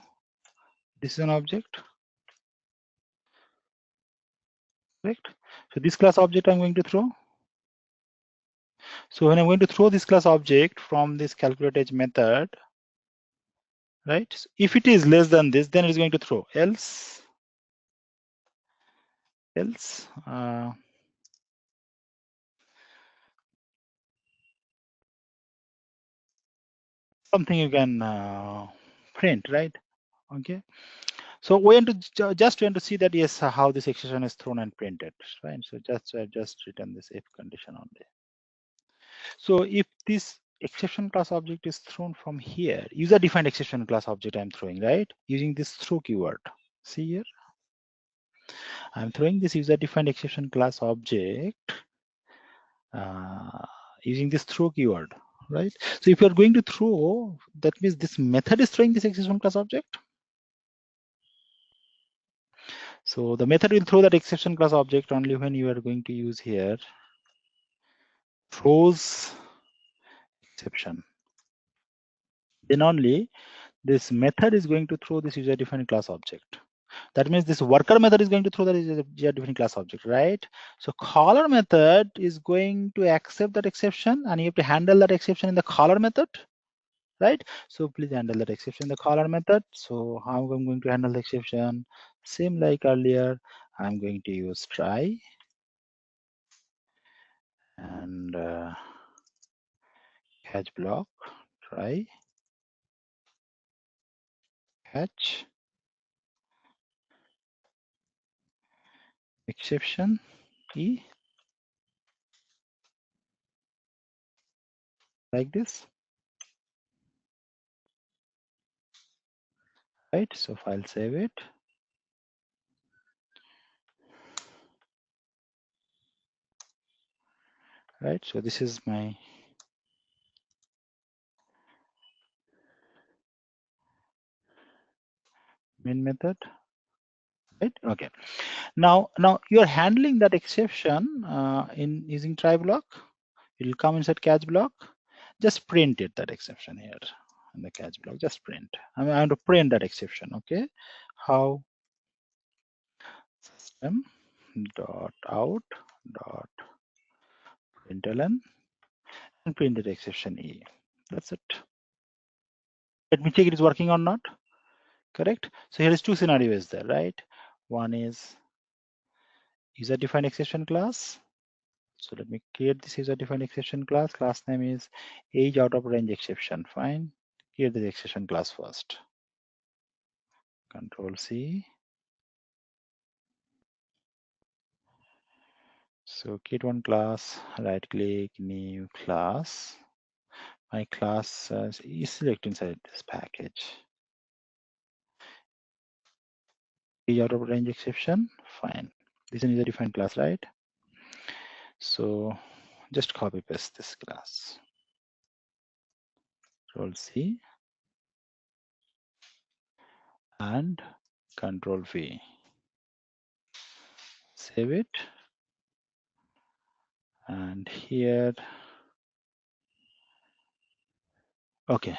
this is an object, correct? So this class object I'm going to throw. So when I'm going to throw this class object from this calculate age method, right? So if it is less than this, then it is going to throw. Else something you can print, right? Okay. So we want to just want to see that yes, how this exception is thrown and printed, right? So just written this if condition only. So if this exception class object is thrown from here, user defined exception class object I'm throwing, right? Using this throw keyword. See here, I'm throwing this user defined exception class object using this throw keyword, right? So if you're going to throw, that means this method is throwing this exception class object. So the method will throw that exception class object only when you are going to use here throws exception. Then only this method is going to throw this user defined class object. That means this worker method is going to throw that user defined class object, right? So caller method is going to accept that exception, and you have to handle that exception in the caller method, right? So please handle that exception in the caller method. So how I'm going to handle the exception? Same like earlier, I'm going to use try and catch block, try, catch, exception, E, like this, right? So file save it. Right, so this is my main method, right? Okay. Now you are handling that exception in using try block. It will come inside catch block. Just print it, that exception here in the catch block. Just print. I want to print that exception. Okay. How system dot out dot println and print the exception E. That's it. Let me check it is working or not. Correct. So here is two scenarios there, right? One is user defined exception class. So let me create this user defined exception class. Class name is age out of range exception. Fine. Create the exception class first. Control C. So create one class, right click, new class. My class is selected inside this package. Age out of range exception. Fine. This is a user defined class, right? So just copy paste this class. Control C and Control V. Save it. And here, okay.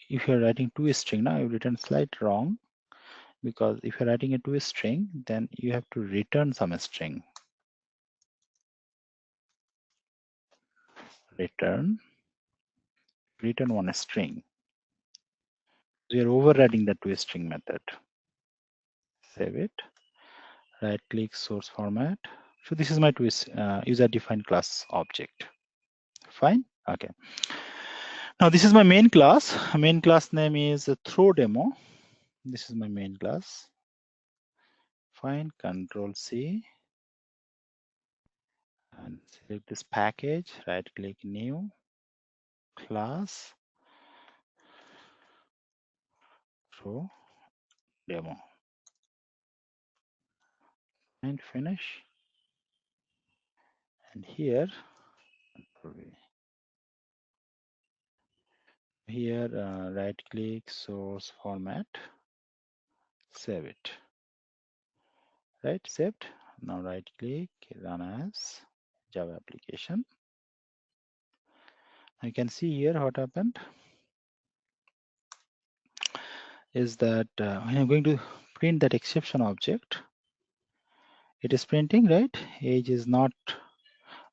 If you're writing two string, now you've written slight wrong, because if you're writing a two string, then you have to return some string. Return one string. We are overriding the two string method. Save it. Right click, source format. So this is my user defined class object. Fine. Okay. Now this is my main class. Main class name is throw demo. This is my main class. Fine. Control C and select this package. Right click, new class, throw demo, and finish. And here, Control V. Here, right click, source format, save it. Right, saved. Now right click, run as Java application. You can see here what happened is that when I'm going to print that exception object, it is printing, right? Age is not,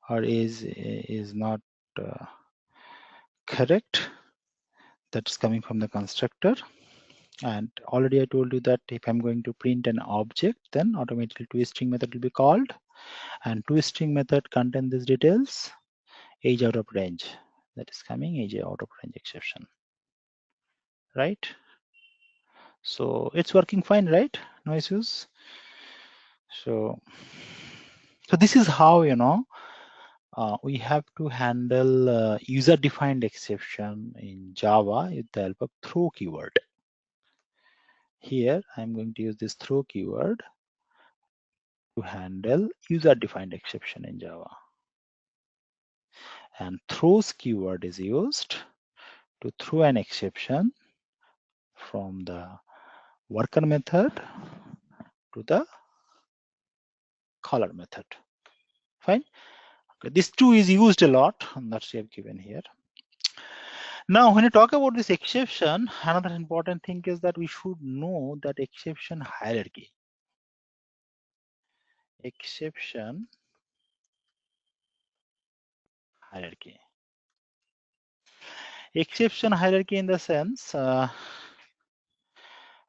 or is not correct. That's coming from the constructor. And already I told you that if I'm going to print an object, then automatically toString method will be called. And toString method contain these details, age out of range. That is coming age out of range exception, right? So it's working fine, right? No issues. So this is how, we have to handle user-defined exception in Java with the help of throw keyword. Here, I'm going to use this throw keyword to handle user-defined exception in Java. And throws keyword is used to throw an exception from the worker method to the caller method. Fine. Okay. This two is used a lot, and that's we have given here. Now, when you talk about this exception, another important thing is that we should know that exception hierarchy. Exception hierarchy. Exception hierarchy in the sense,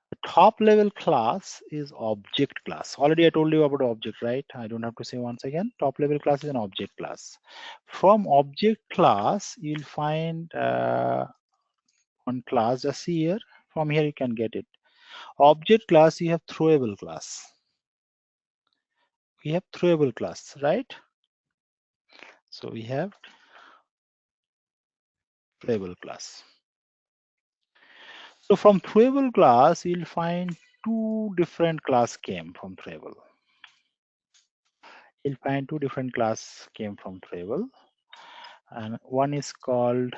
the top level class is object class. Already I told you about object, right? I don't have to say once again. Top level class is an object class. From object class, you'll find one class. Just see here. From here you can get it. Object class, you have throwable class. We have throwable class, right? So we have throwable class. So from throwable class, you'll find two different class came from throwable. You'll find two different class came from throwable, and one is called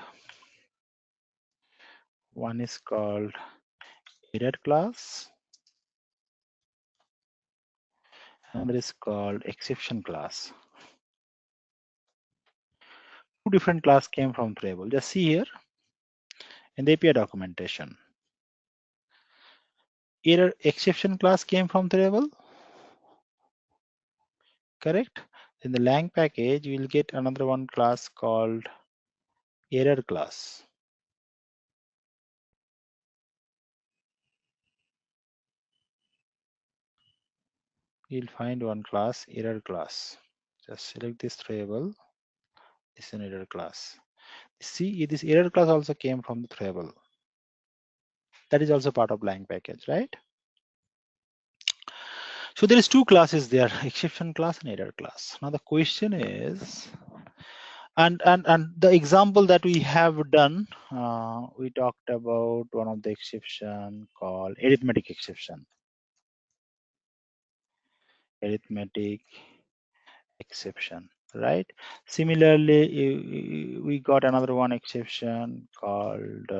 error class, and is called exception class. Two different class came from throwable. Just see here in the API documentation. Error exception class came from throwable, correct? In the lang package, you will get another one class called error class. You'll find one class, error class. Just select this throwable. It's an error class. See, this error class also came from the throwable. That is also part of lang package, right? So there is two classes there, exception class and error class. Now the question is, and the example that we have done, we talked about one of the exception called arithmetic exception. Arithmetic exception, right? Similarly, we got another one exception called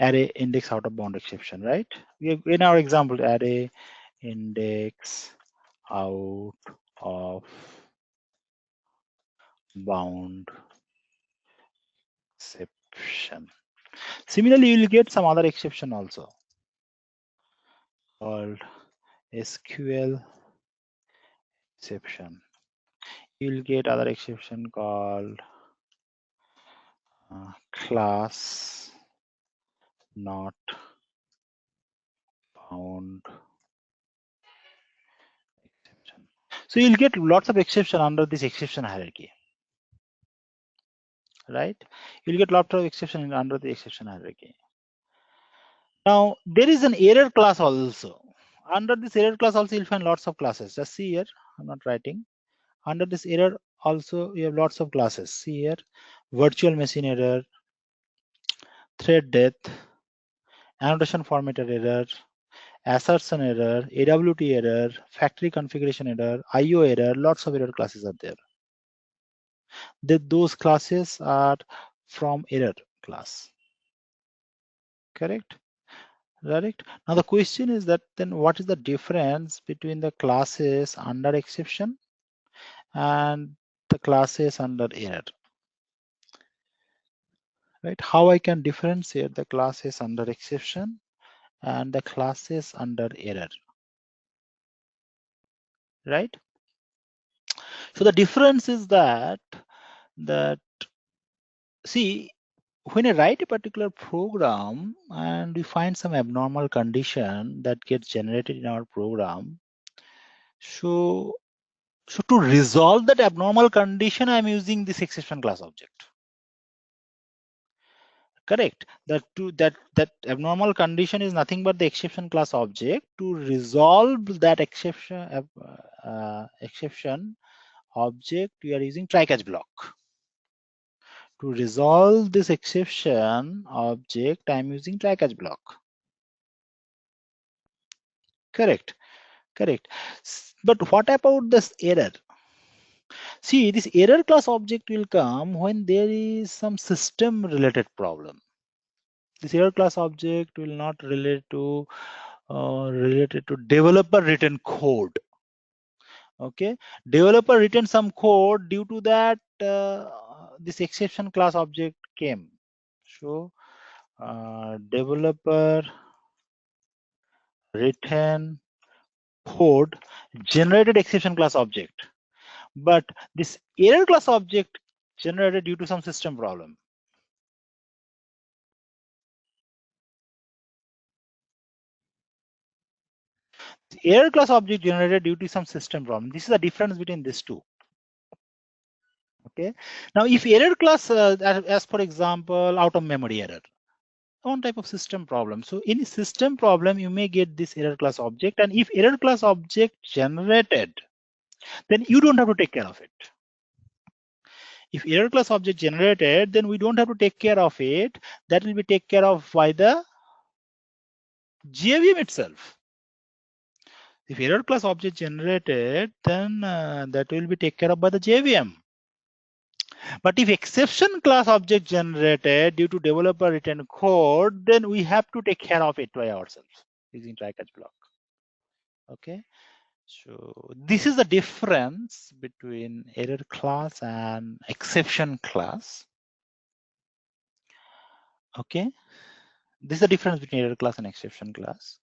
array index out of bound exception, right? We have, in our example, array index out of bound exception. Similarly, you will get some other exception also called SQL exception. You will get other exception called class not bound exception. So you'll get lots of exception under this exception hierarchy, right? You'll get lots of exception under the exception hierarchy. Now there is an error class also. Under this error class also you'll find lots of classes. Just see here, I'm not writing. Under this error also you have lots of classes. See here, virtual machine error, thread death, annotation formatter error, assertion error, AWT error, factory configuration error, IO error, lots of error classes are there. those classes are from error class. Correct? Correct. Now the question is that then what is the difference between the classes under exception and the classes under error? Right? How I can differentiate the classes under exception and the classes under error? Right? So the difference is that see, when I write a particular program and we find some abnormal condition that gets generated in our program, so to resolve that abnormal condition, I'm using this exception class object. Correct. That abnormal condition is nothing but the exception class object. To resolve that exception object, we are using try catch block. To resolve this exception object, I'm using try catch block. Correct. Correct. But what about this error? See, this error class object will come when there is some system related problem. This error class object will not relate to related to developer written code. Okay, developer written some code, due to that this exception class object came. So developer written code generated exception class object, but this error class object generated due to some system problem. The error class object generated due to some system problem. This is the difference between these two. Okay. Now, if error class, as for example, out of memory error, one type of system problem. So, any system problem, you may get this error class object, and if error class object generated, then you don't have to take care of it. If error class object generated, then we don't have to take care of it. That will be taken care of by the JVM itself. If error class object generated, then that will be taken care of by the JVM. But if exception class object generated due to developer written code, then we have to take care of it by ourselves using try catch block. Okay, so this is the difference between error class and exception class. Okay, this is the difference between error class and exception class.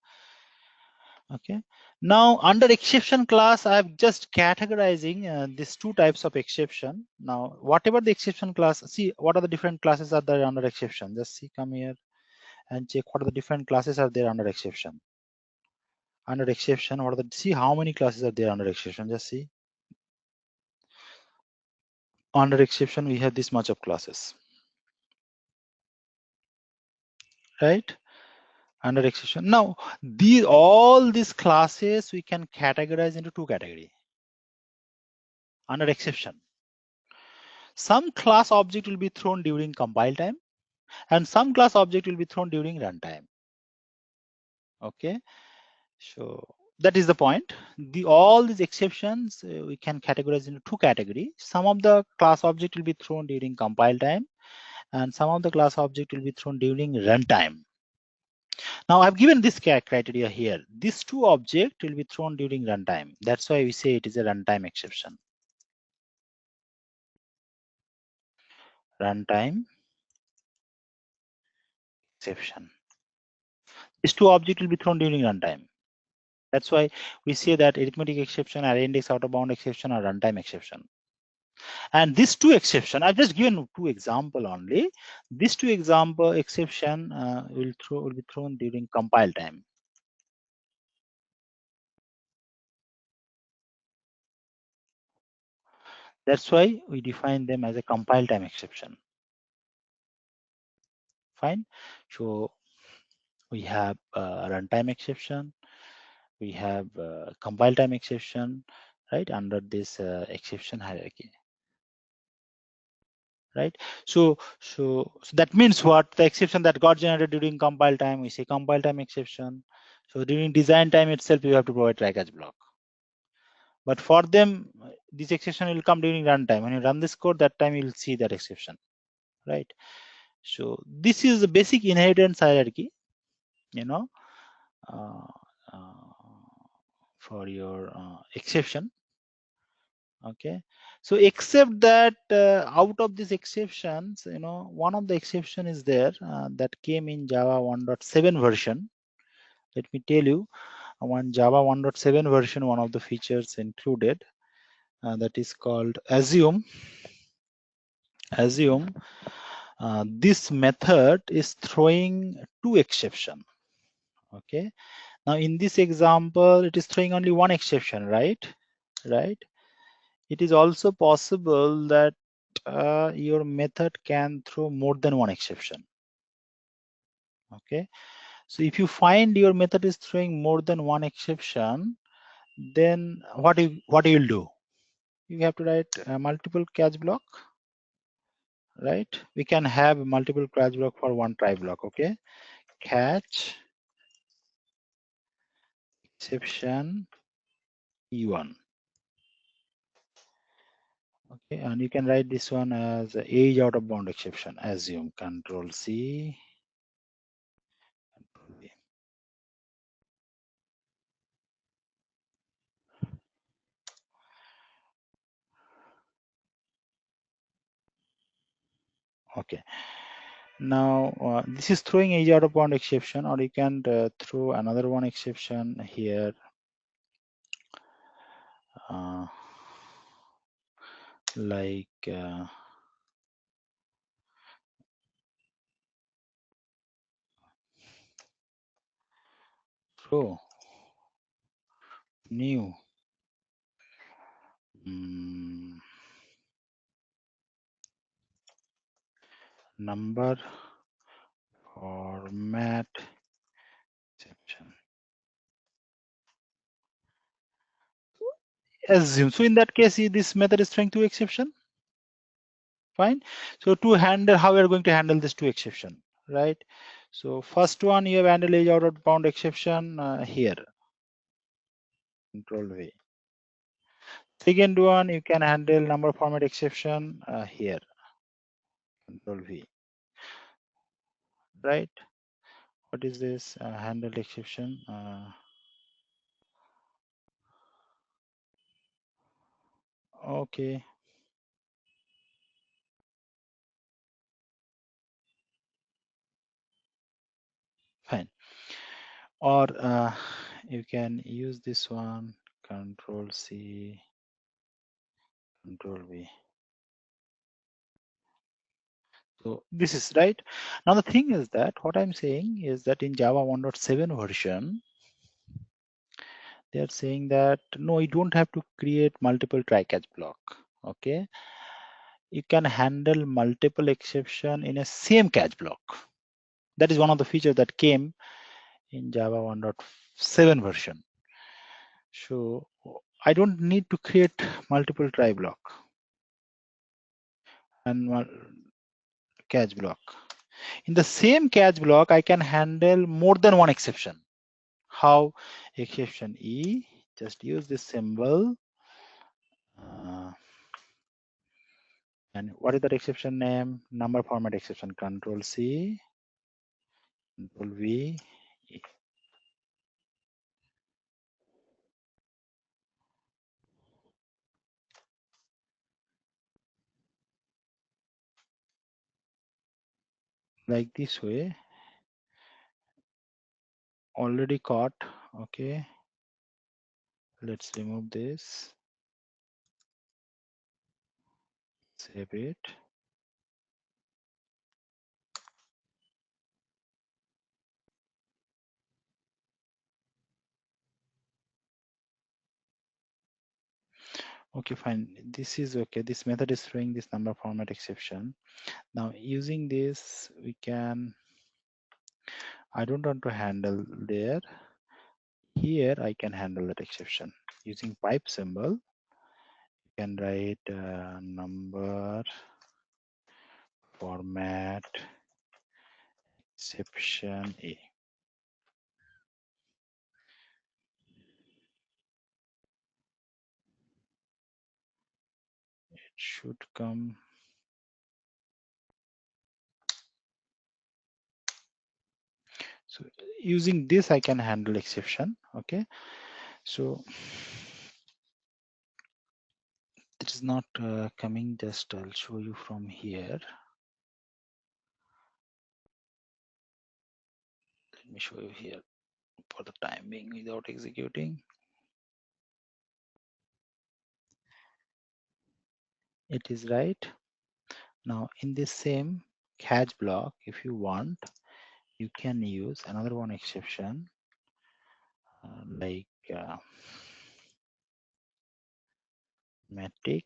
Okay, now under exception class, I'm just categorizing these two types of exception. Now, whatever the exception class, see what are the different classes are there under exception. Just see, come here and check what are the different classes are there under exception. Under exception, what are the, see how many classes are there under exception. Just see. Under exception, we have this much of classes, right? Under exception. Now, all these classes we can categorize into two categories. Under exception, some class object will be thrown during compile time, and some class object will be thrown during runtime. Okay, so that is the point. All these exceptions we can categorize into two categories. Some of the class object will be thrown during compile time, and some of the class object will be thrown during runtime. Now I've given this criteria here. These two objects will be thrown during runtime. That's why we say it is a runtime exception. Runtime exception. These two objects will be thrown during runtime. That's why we say that arithmetic exception, array index, out of bound exception, or runtime exception. And these two exception, I've just given two example only. These two example exception will be thrown during compile time. That's why we define them as a compile time exception. Fine. So we have runtime exception, we have compile time exception, right, under this exception hierarchy. Right. So that means what? The exception that got generated during compile time, we say compile time exception. So during design time itself, you have to provide try catch block. But for them, this exception will come during runtime. When you run this code, that time you'll see that exception, right? So this is the basic inheritance hierarchy, you know, uh, uh, for your exception. Okay, so except that out of these exceptions, you know, one of the exception is there that came in Java 1.7 version. Let me tell you, one Java 1.7 version, one of the features included that is called assume. This method is throwing two exception. Okay, now in this example, it is throwing only one exception, right? It is also possible that your method can throw more than one exception. Okay, so if you find your method is throwing more than one exception, then what you will do? You have to write a multiple catch block, right? We can have multiple catch block for one try block. Okay, catch exception E1. Okay, and you can write this one as age out of bound exception. Assume Control C, Control V. Okay, now this is throwing age out of bound exception, or you can throw another one exception here. Like throw new number format exception. Assume. So in that case, this method is throwing two exception. Fine. So to handle, how we are going to handle this two exception, right? So first one, you have handle age out of bound exception here. Control V. Second one, you can handle number format exception here. Control V. Right? What is this handle exception? Okay. Fine. Or you can use this one. Control C. Control V. So this is right. Now the thing is that what I'm saying is that in Java 1.7 version, they are saying that no, you don't have to create multiple try catch block. Okay, you can handle multiple exception in a same catch block. That is one of the features that came in Java 1.7 version. So I don't need to create multiple try block and catch block. In the same catch block, I can handle more than one exception. How? Exception E, just use this symbol. And what is that exception name? Number format exception. Control C, Control V, E. Like this way. Already caught. Okay. Let's remove this. Save it. Okay, fine. This is okay. This method is throwing this number format exception. Now using this, we can, I don't want to handle there. Here I can handle that exception. Using pipe symbol, you can write number format exception A. should come. So using this, I can handle exception. Okay. So it is not coming. Just I'll show you from here. Let me show you here for the time being without executing. It is right. Now in this same catch block, if you want, you can use another one exception like matic